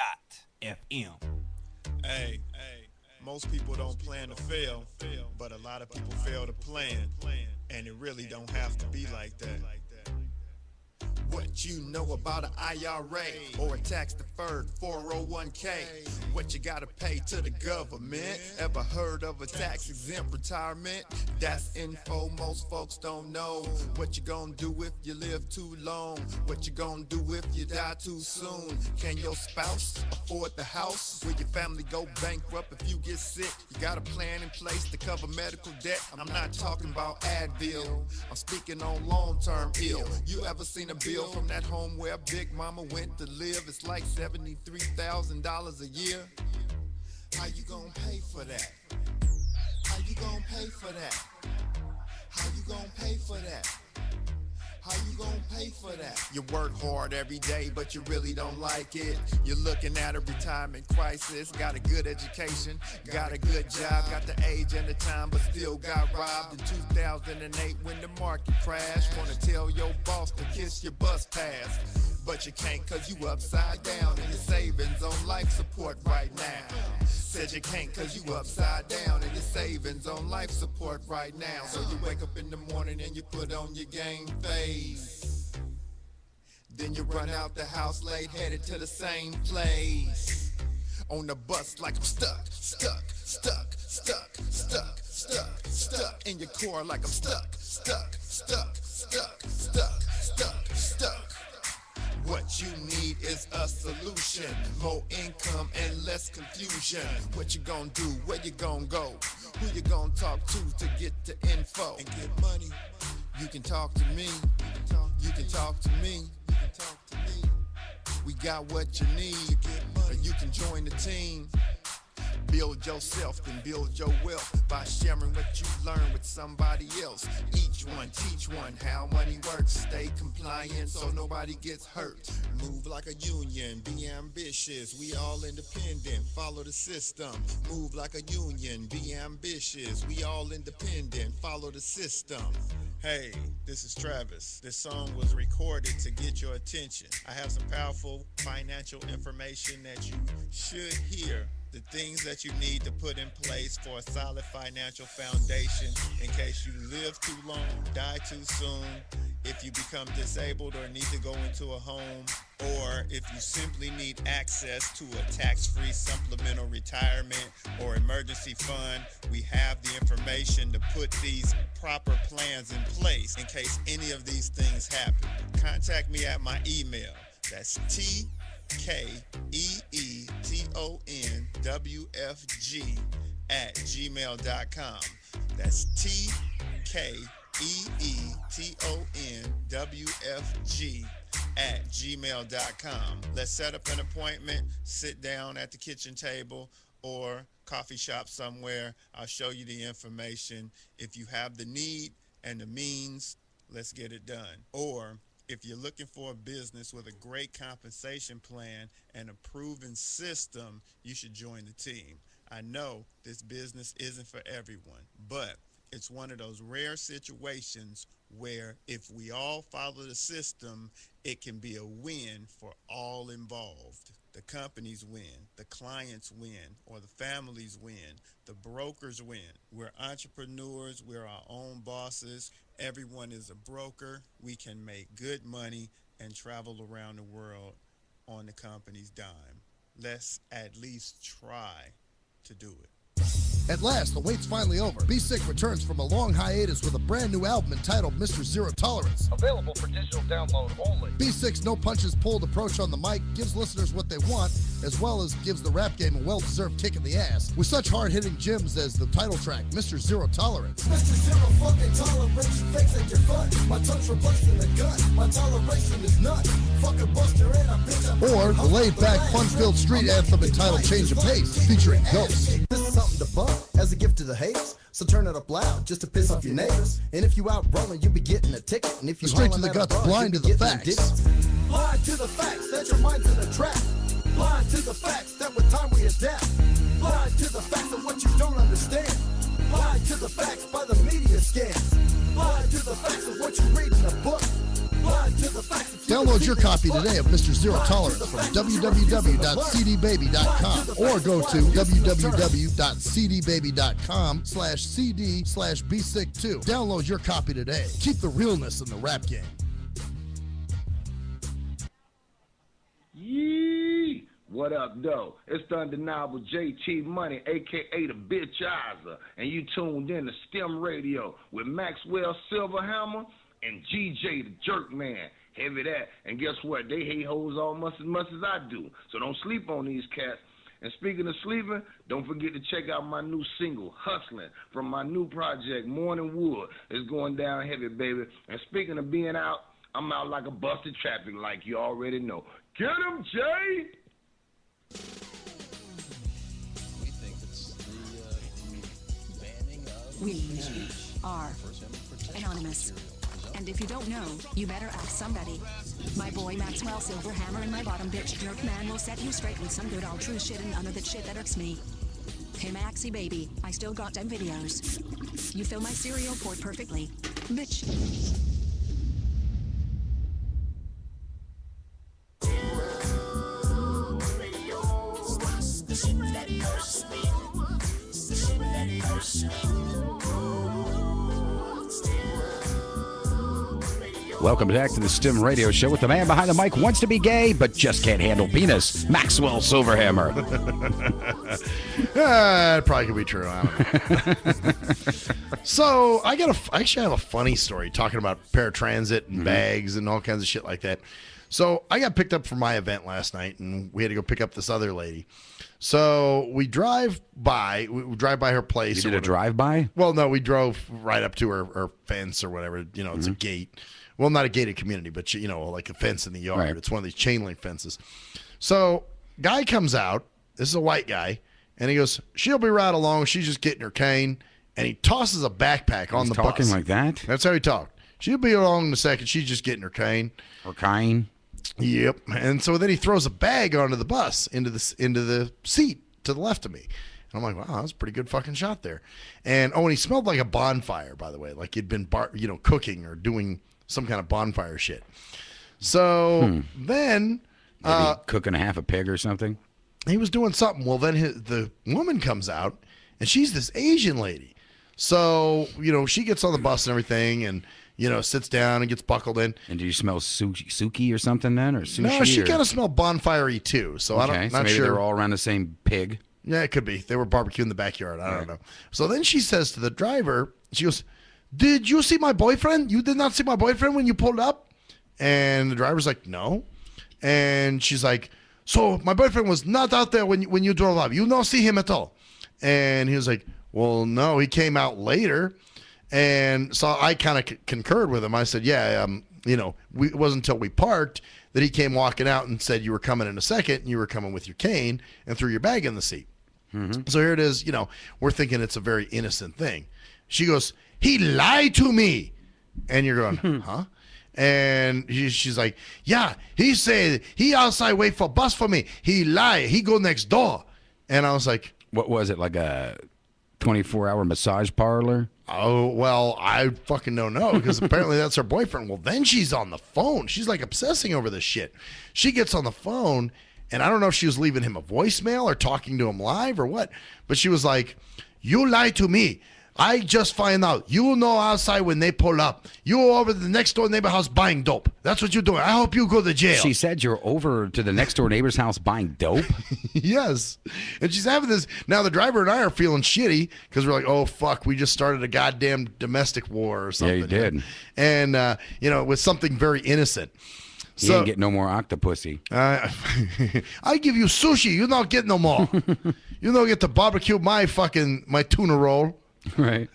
Hey, most people don't plan to fail, but a lot of people fail to plan, and it really don't have to be like that. What you know about an IRA or a tax-deferred 401k? What you gotta pay to the government? Ever heard of a tax-exempt retirement? That's info most folks don't know. What you gonna do if you live too long? What you gonna do if you die too soon? Can your spouse afford the house? Will your family go bankrupt if you get sick? You got a plan in place to cover medical debt? I'm not talking about Advil. I'm speaking on long-term ill. You ever seen a bill Still from that home where Big Mama went to live. It's like $73,000 a year. How you gonna pay for that? How you gonna pay for that? How you gonna pay for that? How you gonna pay for that? You work hard every day, but you really don't like it. You're looking at a retirement crisis. Got a good education, got a good job, got the age and the time, but still got robbed in 2008 when the market crashed. Wanna tell your boss to kiss your bus pass, but you can't cause you upside down and your savings on life support right now. Said you can't cause you upside down and your savings on life support right now. So you wake up in the morning and you put on your game face. Then you run out the house late, headed to the same place. On the bus like I'm stuck. In your core like I'm stuck. What you need is a solution, more income and less confusion. What you gonna do, where you gonna go, who you gonna talk to get the info and get money. You can talk to me, you can talk to me. We got what you need, or you can join the team. Build yourself and build your wealth by sharing what you learn with somebody else. Each one, teach one how money works. Stay compliant so nobody gets hurt. Move like a union, be ambitious. We all independent, follow the system. Move like a union, be ambitious. We all independent, follow the system. Hey, this is Travis. This song was recorded to get your attention. I have some powerful financial information that you should hear. The things that you need to put in place for a solid financial foundation in case you live too long, die too soon, if you become disabled or need to go into a home, or if you simply need access to a tax-free supplemental retirement or emergency fund. We have the information to put these proper plans in place in case any of these things happen. Contact me at my email. That's TKEETONWFG@gmail.com. That's TKEETONWFG@gmail.com. Let's set up an appointment, sit down at the kitchen table or coffee shop somewhere. I'll show you the information. If you have the need and the means, let's get it done. Or if you're looking for a business with a great compensation plan and a proven system, you should join the team. I know this business isn't for everyone, but it's one of those rare situations where if we all follow the system, it can be a win for all involved. The companies win, the clients win, or the families win, the brokers win. We're entrepreneurs, we're our own bosses. Everyone is a broker. We can make good money and travel around the world on the company's dime. Let's at least try to do it. At last, the wait's finally over. Be Sick returns from a long hiatus with a brand new album entitled Mr. Zero Tolerance. Available for digital download only. Be Sick's no punches pulled approach on the mic gives listeners what they want, as well as gives the rap game a well-deserved kick in the ass, with such hard-hitting gems as the title track, Mr. Zero Tolerance. Mr. Zero fucking tolerance, you fakes at your fun. My tongue's replaced in the gun. My toleration is none. Fucking buster and a bitch. Or the laid-back, fun-filled street anthem entitled Change of Pace, featuring Ghost. This is something to bump as a gift to the haters. So turn it up loud just to piss off your neighbors. And if you out rolling, you'll be getting a ticket. And if you Straight to the guts, blind to the facts. Blind to the facts that your mind's in a trap. Blind to the facts that with time we adapt. Blind to the facts of what you don't understand. Blind to the facts by the media scans. Blind to the facts of what you read in a book. Blind to the facts of Download your copy today of Mr. Zero Tolerance from www.cdbaby.com or go to www.cdbaby.com/cd/bsick2. Download your copy today. Keep the realness in the rap game. Yee! What up, though? It's the undeniable JT Money, a.k.a. the Bitchizer, and you tuned in to STIM Radio with Maxwell Silverhammer and GJ the Jerkman. Heavy that. And guess what? They hate hoes almost as much as I do. So don't sleep on these cats. And speaking of sleeping, don't forget to check out my new single, Hustling, from my new project, Morning Wood. It's going down heavy, baby. And speaking of being out, I'm out like a busted traffic light, you already know. Get him, Jay! We think it's the banning of We are anonymous. And if you don't know, you better ask somebody. My boy Maxwell Silverhammer and my bottom bitch jerk man will set you straight with some good old true shit and none of that shit that irks me. Hey Maxie baby, I still got them videos. You fill my cereal port perfectly. Bitch. Welcome back to the STIM Radio Show with the man behind the mic, wants to be gay, but just can't handle penis, Maxwell Silverhammer. It probably could be true. I don't know. So I actually have a funny story talking about paratransit and bags and all kinds of shit like that. So I got picked up for my event last night, and we had to go pick up this other lady. So we drive by her place. You did a drive-by? Well, no, we drove right up to her fence or whatever. You know, it's a gate. Well, not a gated community, but, you know, like a fence in the yard. Right. It's one of these chain link fences. So guy comes out. This is a white guy. And he goes, she'll be right along. She's just getting her cane. And he tosses a backpack on the bus. Talking like that? That's how he talked. She'll be along in a second. She's just getting her cane. Her cane? Yep. And so then he throws a bag onto the bus, into the seat to the left of me. And I'm like, wow, that was a pretty good fucking shot there. And he smelled like a bonfire, by the way. Like he'd been cooking or doing some kind of bonfire shit. So then maybe cooking a half a pig or something. He was doing something. Well, then the woman comes out, and she's this Asian lady. So, you know, she gets on the bus and everything, and, you know, sits down and gets buckled in. And do you smell suki or something then, or sushi? No, she kind of smelled bonfire-y too. So okay, I'm so not maybe sure. they're all around the same pig. Yeah, it could be. They were barbecuing in the backyard. I don't know. So then she says to the driver, she goes, did you see my boyfriend? You did not see my boyfriend when you pulled up? And the driver's like, no. And she's like, so my boyfriend was not out there when you drove up. You don't see him at all. And he was like, well, no, he came out later. And so I kind of concurred with him. I said, yeah, you know, it wasn't until we parked that he came walking out and said you were coming in a second, and you were coming with your cane and threw your bag in the seat. So here it is, you know, we're thinking it's a very innocent thing. She goes, he lied to me. And you're going, huh? And she's like, yeah, he said he outside wait for bus for me. He lied. He go next door. And I was like, what was it, like a 24-hour massage parlor? Oh, well, I fucking don't know, because apparently that's her boyfriend. Well, then she's on the phone. She's like obsessing over this shit. She gets on the phone, and I don't know if she was leaving him a voicemail or talking to him live or what, but she was like, you lied to me. I just find out. You know outside when they pull up. You over to the next door neighbor house buying dope. That's what you're doing. I hope you go to jail. She said you're over to the next door neighbor's house buying dope? Yes. And she's having this. Now the driver and I are feeling shitty because we're like, oh, fuck, we just started a goddamn domestic war or something. Yeah, you did. And, you know, it was something very innocent. You ain't get no more octopussy. I give you sushi. You don't get no more. You don't get to barbecue my tuna roll. Right.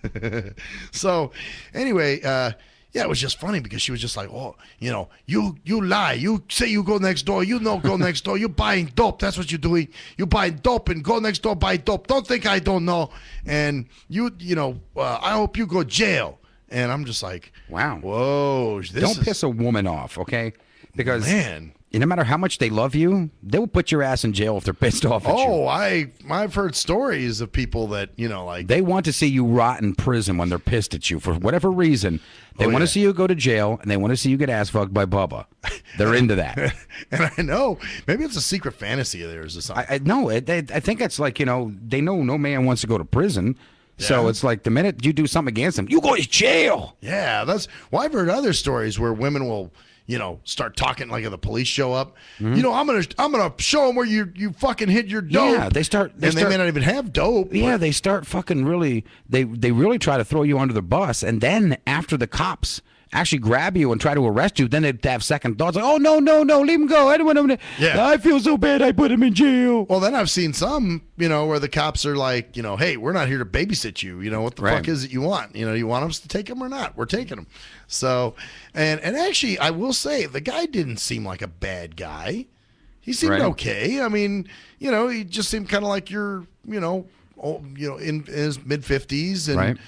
So anyway, yeah, it was just funny because she was just like, oh, you know, you lie. You say you go next door. You don't go next door. You're buying dope. That's what you're doing. You buy dope and go next door, buy dope. Don't think I don't know. And you know, I hope you go jail. And I'm just like, wow. Whoa. Don't piss a woman off, okay? Because man, no matter how much they love you, they will put your ass in jail if they're pissed off at you. Oh, I've heard stories of people that, you know, like... They want to see you rot in prison when they're pissed at you for whatever reason. They want to see you go to jail, and they want to see you get ass fucked by Bubba. They're into that. And I know. Maybe it's a secret fantasy of theirs or something. I think it's like, you know, they know no man wants to go to prison. Yeah. So it's like the minute you do something against them, you go to jail. Yeah, well, I've heard other stories where women will... you know, start talking like if the police show up. You know, I'm gonna show them where you fucking hid your dope. Yeah, they may not even have dope. Yeah, they start fucking really. They really try to throw you under the bus, and then after the cops actually grab you and try to arrest you, then they'd have second thoughts like, oh, no, leave him go. I don't want him to. Yeah. I feel so bad I put him in jail. Well, then I've seen some, where the cops are like, hey, we're not here to babysit you. What the fuck is it you want? You want us to take him or not? We're taking him. So, and actually, I will say, the guy didn't seem like a bad guy. He seemed okay. I mean, he just seemed kind of like you're, in his mid-50s and,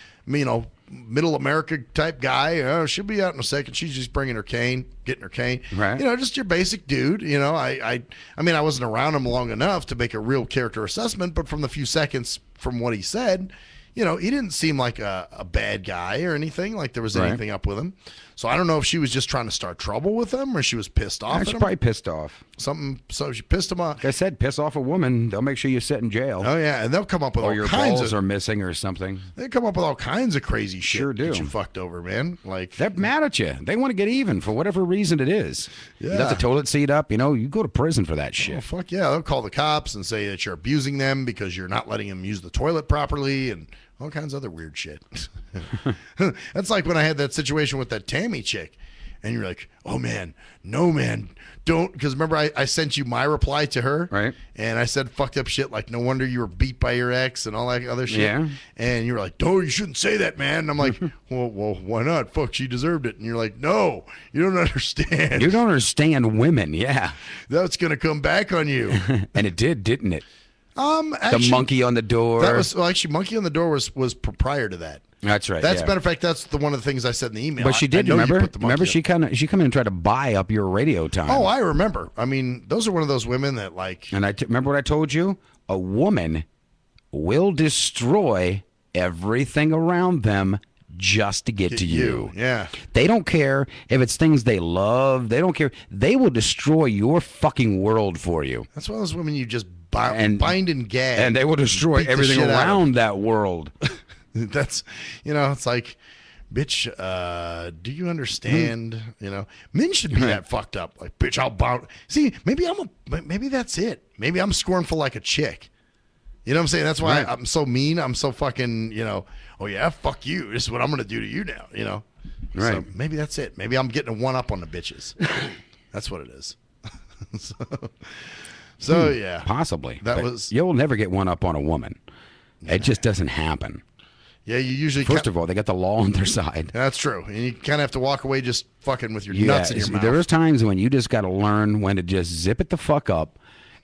middle America type guy. Oh, she'll be out in a second. She's just bringing her cane, getting her cane. Right. Just your basic dude. I mean, I wasn't around him long enough to make a real character assessment, but from the few seconds from what he said, he didn't seem like a bad guy or anything, like there was anything up with him. So I don't know if she was just trying to start trouble with him or she was pissed off at She's him. probably pissed off. So she pissed him off. Like I said, piss off a woman, they'll make sure you sit in jail. Oh, yeah, and they'll come up with or all your kinds balls of... are missing or something. They come up with all kinds of crazy shit. Sure do. Get you fucked over, man. Like they're mad at you. They want to get even for whatever reason it is. Yeah. You got the toilet seat up, you go to prison for that shit. Oh, fuck yeah. They'll call the cops and say that you're abusing them because you're not letting them use the toilet properly and all kinds of other weird shit. That's like when I had that situation with that Tammy chick. And you're like, oh, man, no, man, don't. Because remember, I sent you my reply to her. Right. And I said fucked up shit like, no wonder you were beat by your ex and all that other shit. Yeah. And you were like, no, you shouldn't say that, man. And I'm like, well, why not? Fuck, she deserved it. And you're like, no, you don't understand. You don't understand women, yeah. That's going to come back on you. And it did, didn't it? Actually, the monkey on the door. That was actually monkey on the door was prior to that. That's right. That's matter of fact. That's one of the things I said in the email. But she did. Remember? Remember, she come in and tried to buy up your radio time. Oh, I remember. I mean, those are one of those women that like. And remember what I told you? A woman will destroy everything around them just to get to you. Yeah. They don't care if it's things they love. They don't care. They will destroy your fucking world for you. That's one of those women you just bind and gag. And they will destroy everything around that world. That's, it's like, bitch, do you understand? Men should be that fucked up. Like, bitch, I'll bound. See, maybe that's it. Maybe I'm scornful like a chick. You know what I'm saying? That's why I'm so mean. I'm so fucking, oh yeah, fuck you. This is what I'm going to do to you now, Right. So maybe that's it. Maybe I'm getting a one up on the bitches. That's what it is. So yeah. Possibly. But you'll never get one up on a woman. It just doesn't happen. Yeah, you usually... First of all, they got the law on their side. That's true. And you kind of have to walk away just fucking with your nuts in your mouth. There's times when you just got to learn when to just zip it the fuck up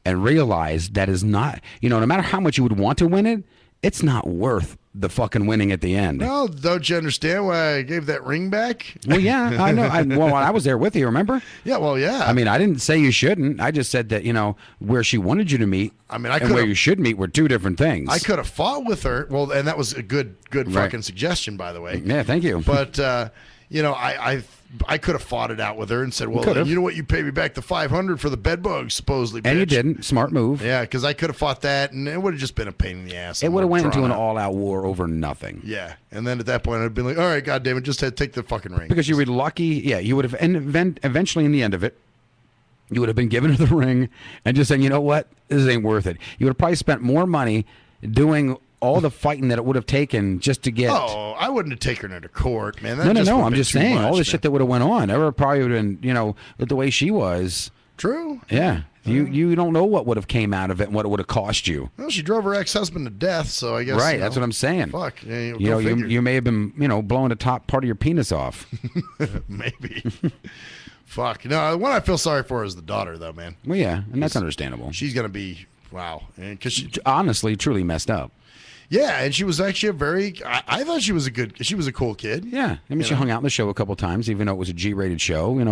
and realize that is not... no matter how much you would want to win it, it's not worth the fucking winning at the end. Well, don't you understand why I gave that ring back? Well, yeah, I know. I was there with you, remember? Yeah, well, yeah. I mean, I didn't say you shouldn't. I just said that, where she wanted you to meet and where you should meet were two different things. I could have fought with her. Well, and that was a good fucking suggestion, by the way. Yeah, thank you. But, I could have fought it out with her and said, well, you know what? You pay me back the $500 for the bed bugs, supposedly, bitch. And you didn't. Smart move. Yeah, because I could have fought that, and it would have just been a pain in the ass. It would have went into an all-out war over nothing. Yeah, and then at that point, I'd been like, all right, goddamn it, just take the fucking ring. Because you were lucky. Yeah, you would have, and eventually in the end of it, you would have been given her the ring and just saying, you know what? This ain't worth it. You would have probably spent more money doing all the fighting that it would have taken just to get... Oh, I wouldn't have taken her to court, man. No. I'm just saying, all the shit that would have went on. It probably would have been, with the way she was. True. Yeah. You don't know what would have came out of it and what it would have cost you. Well, she drove her ex-husband to death, so I guess... Right, that's what I'm saying. Fuck. Yeah, you may have been, blowing the top part of your penis off. Maybe. Fuck. No, the one I feel sorry for is the daughter, though, man. Well, yeah, and that's understandable. She's going to be... Wow. Because she... Honestly, truly messed up. Yeah, and she was actually I thought she was a cool kid. Yeah, I mean, she hung out in the show a couple times, even though it was a G-rated show. It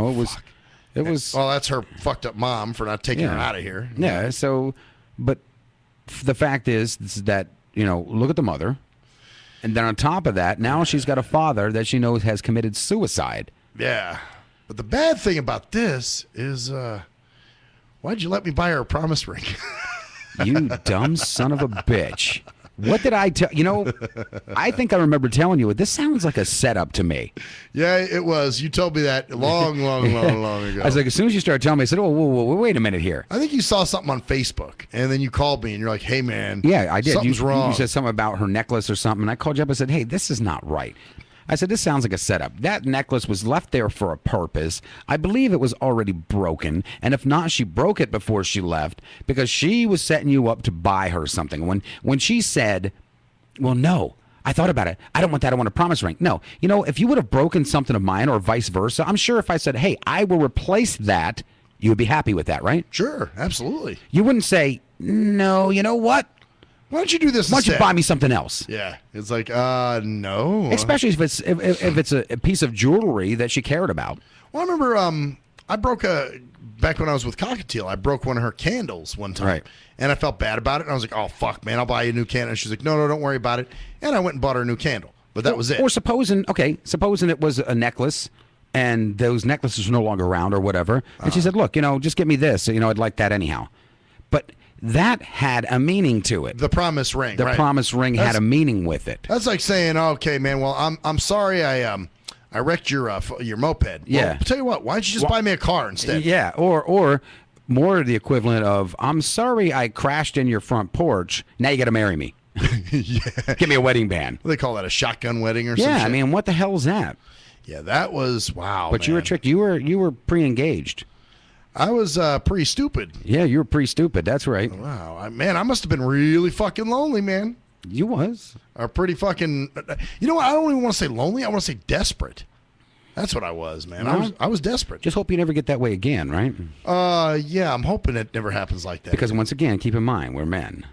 was. Well, that's her fucked up mom for not taking her out of here. Yeah. So, but the fact is that look at the mother, and then on top of that, now she's got a father that she knows has committed suicide. Yeah, but the bad thing about this is, why'd you let me buy her a promise ring? You dumb son of a bitch. What did I tell I think I remember telling you, this sounds like a setup to me. Yeah, it was. You told me that long ago. I was like, as soon as you started telling me, I said, oh, whoa, wait a minute here. I think you saw something on Facebook, and then you called me, and you're like, hey, man. Yeah, I did. Something's wrong. You said something about her necklace or something, and I called you up and said, hey, this is not right. I said, this sounds like a setup. That necklace was left there for a purpose. I believe it was already broken. And if not, she broke it before she left because she was setting you up to buy her something. When she said, well, no, I thought about it. I don't want that. I want a promise ring. No. You know, if you would have broken something of mine or vice versa, I'm sure if I said, hey, I will replace that, you would be happy with that, right? Sure, absolutely. You wouldn't say, no, you know what? Why don't you do this Why don't you instead? buy me something else? Yeah. It's like, no. Especially if it's a piece of jewelry that she cared about. Well, I remember I broke back when I was with Cockatiel, I broke one of her candles one time. Right. And I felt bad about it. And I was like, oh, fuck, man, I'll buy you a new candle. And she's like, no, don't worry about it. And I went and bought her a new candle. But that was it. Or supposing it was a necklace and those necklaces were no longer around or whatever. And she said, look, just give me this. I'd like that anyhow. But that had a meaning to it. The promise ring. The right. promise ring had a meaning with it. That's like saying, okay, man, well, I'm sorry I wrecked your moped. Well, Yeah. tell you what, why don't you just buy me a car instead? Yeah, or more the equivalent of, I'm sorry I crashed in your front porch. Now you got to marry me. Yeah. Give me a wedding band. They call that a shotgun wedding or something. Yeah, I mean, what the hell is that? Yeah, that was, wow, But you were tricked. You were pre-engaged. I was pretty stupid. Yeah, you were pretty stupid. That's right. Wow, I must have been really fucking lonely, man. You was. Or pretty fucking, you know what? I don't even want to say lonely. I want to say desperate. That's what I was, man. I was desperate. Just hope you never get that way again, right? Yeah, I'm hoping it never happens like that. Because once again, keep in mind, we're men.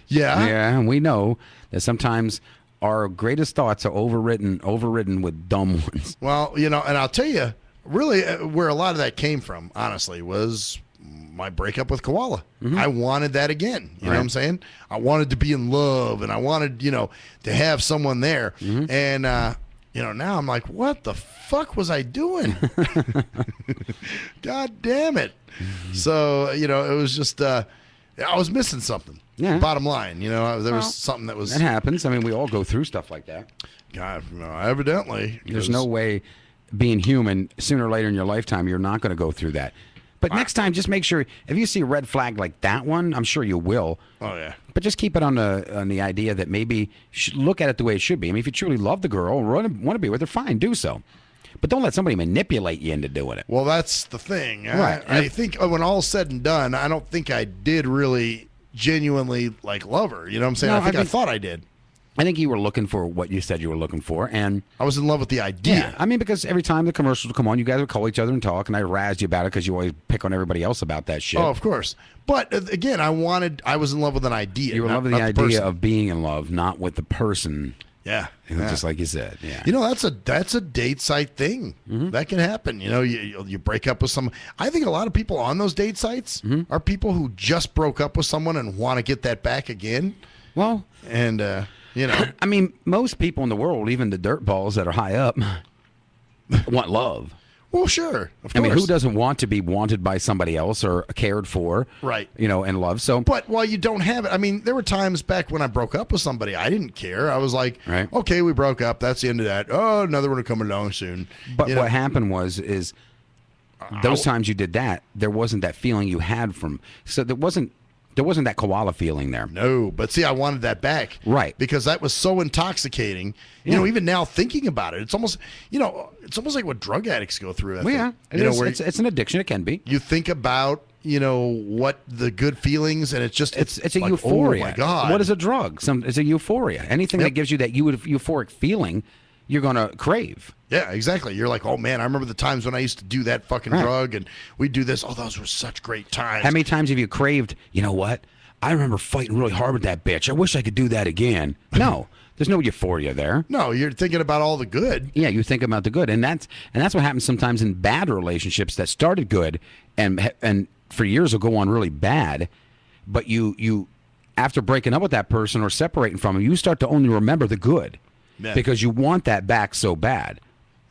Yeah. Yeah, and we know that sometimes our greatest thoughts are overridden with dumb ones. Well, and I'll tell you, really, where a lot of that came from, honestly, was my breakup with Koala. Mm-hmm. I wanted that again. You know what I'm saying? I wanted to be in love, and I wanted, to have someone there. Mm-hmm. And, now I'm like, what the fuck was I doing? God damn it. Mm-hmm. So, it was just, I was missing something. Yeah. Bottom line, there was something that was. That happens. I mean, we all go through stuff like that. God, evidently. There's no way, being human, sooner or later in your lifetime, you're not going to go through that. But next time, just make sure, if you see a red flag like that one, I'm sure you will. Oh, yeah. But just keep it on the idea that maybe you should look at it the way it should be. I mean, if you truly love the girl or want to be with her, fine, do so. But don't let somebody manipulate you into doing it. Well, that's the thing. Right. I think when all's said and done, I don't think I did really genuinely love her. You know what I'm saying? No, I thought I did. I think you were looking for what you said you were looking for, and I was in love with the idea. Yeah, I mean, because every time the commercials would come on, you guys would call each other and talk, and I razzed you about it because you always pick on everybody else about that shit. Oh, of course. But again, I was in love with an idea. You were in love with the idea of being in love, not with the person. Yeah. Just like you said. Yeah. That's a date site thing. Mm-hmm. That can happen. You break up with someone. I think a lot of people on those date sites are people who just broke up with someone and want to get that back again. Well, and I mean, most people in the world, even the dirtballs that are high up, want love. Well, sure. Of course. I mean, who doesn't want to be wanted by somebody else or cared for? Right. And love. So, but while you don't have it, I mean, there were times back when I broke up with somebody, I didn't care. I was like, right. Okay, we broke up. That's the end of that. Oh, another one will come along soon. But what happened was those times you did that, there wasn't that feeling you had from. So there wasn't that koala feeling there. No, but see, I wanted that back. Right. Because that was so intoxicating. Even now thinking about it, it's almost like what drug addicts go through. It's an addiction. It can be. You think about, what the good feelings, and it's a like, euphoria. Oh my God. What is a drug? It's a euphoria. Anything that gives you that euphoric feeling, you're going to crave. Yeah, exactly. You're like, oh man, I remember the times when I used to do that fucking drug, and we'd do this. Oh, those were such great times. How many times have you craved, you know what? I remember fighting really hard with that bitch. I wish I could do that again. No, there's no euphoria there. No, you're thinking about all the good. Yeah, you think about the good, and that's what happens sometimes in bad relationships that started good and for years will go on really bad, but you after breaking up with that person or separating from them, you start to only remember the good because you want that back so bad.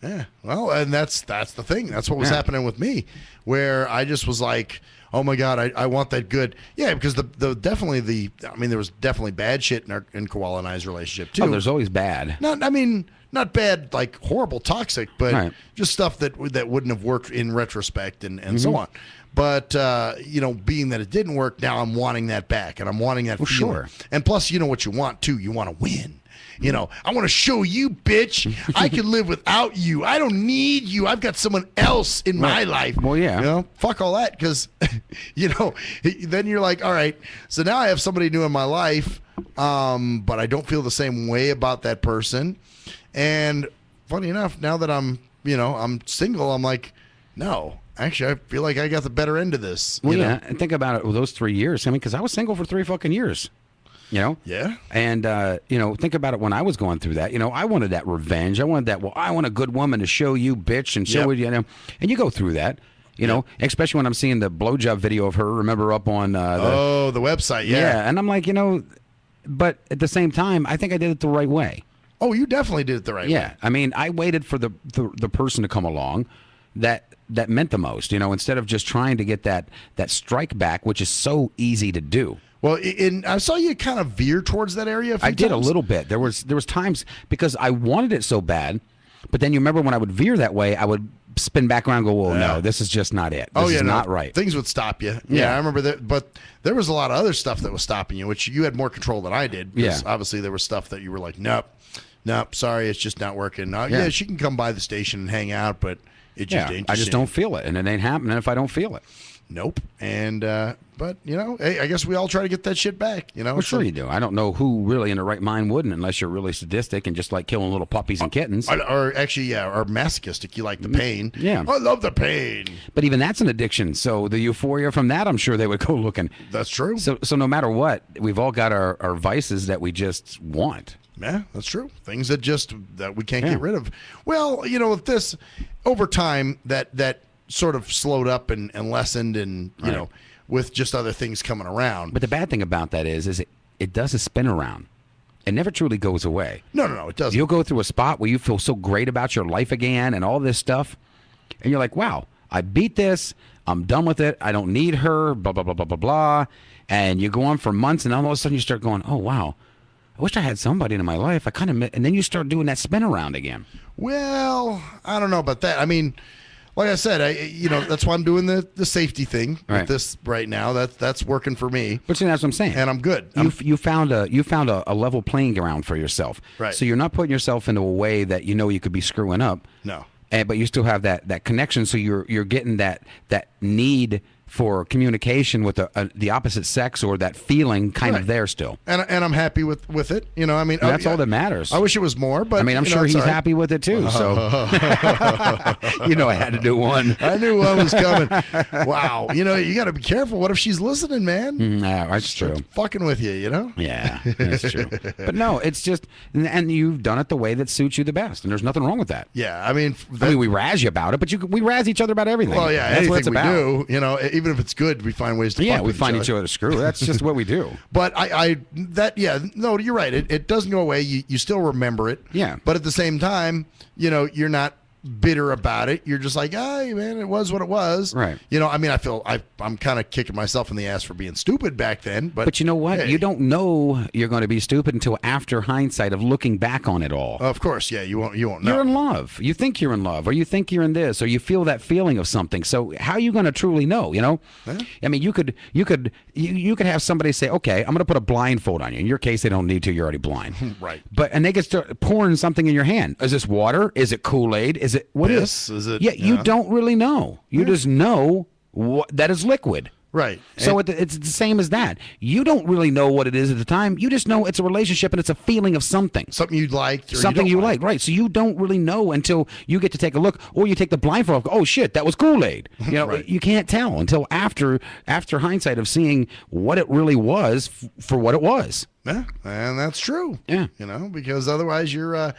Yeah, well, and that's the thing. That's what was happening with me, where I just was like, oh my God, I want that good. Yeah, because there was definitely bad shit in Koala and I's relationship too. Oh, there's always bad. Not bad, like horrible, toxic, but just stuff that wouldn't have worked in retrospect and so on. But being that it didn't work, now I'm wanting that back, and I'm wanting that feeling. Sure. And plus, you know what you want too? You want to win. I want to show you, bitch, I can live without you. I don't need you. I've got someone else in my life. Well, yeah. Fuck all that, because, then you're like, all right, so now I have somebody new in my life, but I don't feel the same way about that person. And funny enough, now that I'm single, I'm like, no, actually, I feel like I got the better end of this. Well, yeah, and think about it with those 3 years. I mean, because I was single for 3 fucking years. Yeah. And, think about it when I was going through that. I wanted that revenge. I wanted that, I want a good woman to show you, bitch, and show you, and you go through that. Especially when I'm seeing the blowjob video of her, remember, up on the website, Yeah, and I'm like, but at the same time, I think I did it the right way. Oh, you definitely did it the right way. Yeah, I mean, I waited for the person to come along that meant the most, instead of just trying to get that strike back, which is so easy to do. Well, I saw you kind of veer towards that area. I did a little bit. There was times because I wanted it so bad, but then you remember when I would veer that way, I would spin back around and go, "Whoa, no, this is just not it. This is not right." Things would stop you. Yeah, I remember that. But there was a lot of other stuff that was stopping you, which you had more control than I did. Because obviously there was stuff that you were like, "Nope, sorry, it's just not working." Yeah, she can come by the station and hang out, but it just ain't. I just don't feel it, and it ain't happening if I don't feel it. Nope. And but hey, I guess we all try to get that shit back. Well, sure you do. I don't know who really in their right mind wouldn't, unless you're really sadistic and just like killing little puppies and kittens. Or actually, or masochistic. You like the pain. Yeah, I love the pain. But even that's an addiction. So the euphoria from that, I'm sure they would go looking. That's true. So no matter what, we've all got our vices that we just want. Yeah, that's true. Things that we can't get rid of. Well, with this over time that sort of slowed up and lessened, and with just other things coming around. But the bad thing about that is it does a spin around. It never truly goes away. No, it doesn't. You'll go through a spot where you feel so great about your life again and all this stuff, and you're like, wow, I beat this. I'm done with it. I don't need her, blah, blah, blah, blah, blah, blah. And you go on for months, and all of a sudden you start going, oh, wow, I wish I had somebody in my life. And then you start doing that spin around again. Well, I don't know about that. I mean, like I said, that's why I'm doing the safety thing with this right now. That's working for me. But that's what I'm saying. And I'm good. You found a level playing ground for yourself. Right. So you're not putting yourself into a way that you could be screwing up. No. But you still have that connection. So you're getting that need for communication with the opposite sex, or that feeling kind of there still. And I'm happy with it. I mean, that's all that matters. I wish it was more, but I mean, I'm sure he's happy with it too. So I had to do one. I knew one was coming. Wow. You got to be careful. What if she's listening, man? That's true. Fucking with you, Yeah, that's true. But no, it's just, and you've done it the way that suits you the best, and there's nothing wrong with that. Yeah, I mean, we razz you about it, but we razz each other about everything. Well, yeah, that's what it's we about. do, even if it's good, we find ways to fuck we with find each other to screw. That's just what we do. But no, you're right. It doesn't go away. You still remember it. Yeah. But at the same time, you're not bitter about it. You're just like, hey, man, it was what it was. Right. I mean, I'm kind of kicking myself in the ass for being stupid back then. But you know what? Hey. You don't know you're going to be stupid until after hindsight of looking back on it all. Of course, yeah. You won't know. You're in love. You think you're in love, or you think you're in this, or you feel that feeling of something. So how are you going to truly know? Yeah. I mean, you could have somebody say, okay, I'm going to put a blindfold on you. In your case, they don't need to. You're already blind. Right. And they get start pouring something in your hand. Is this water? Is it Kool-Aid? Is it what is it? Yeah, you don't really know. You just know that is liquid. Right. So it's the same as that. You don't really know what it is at the time. You just know it's a relationship and it's a feeling of something. Something you liked. Something you like. Right. So you don't really know until you get to take a look, or you take the blindfold off. Oh, shit, that was Kool-Aid. Right. You can't tell until after hindsight of seeing what it really was for what it was. Yeah, and that's true. Yeah. Because otherwise you're...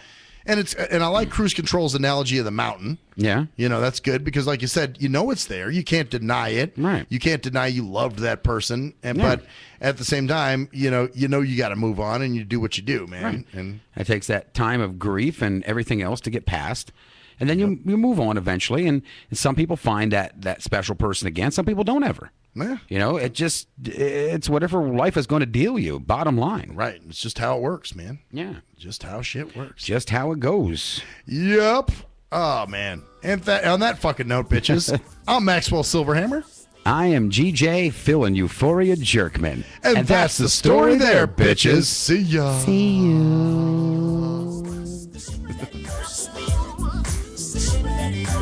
And I like Cruise Control's analogy of the mountain. Yeah. That's good because, like you said, it's there. You can't deny it. Right. You can't deny you loved that person. But at the same time, you got to move on and you do what you do, man. Right. And it takes that time of grief and everything else to get past. And then you move on eventually. And some people find that special person again. Some people don't ever. Yeah. It's whatever life is going to deal you, bottom line. Right. It's just how it works, man. Yeah. Just how shit works. Just how it goes. Yep. Oh, man. And on that fucking note, bitches, I'm Maxwell Silverhammer. I am GJ, Phil and Euphoria Jerkman. And that's the story there, bitches. See ya. See you.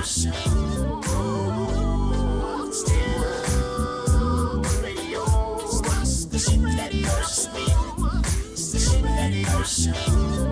bursts. Still radio. It's the shit that bursts me. It's the shit that bursts.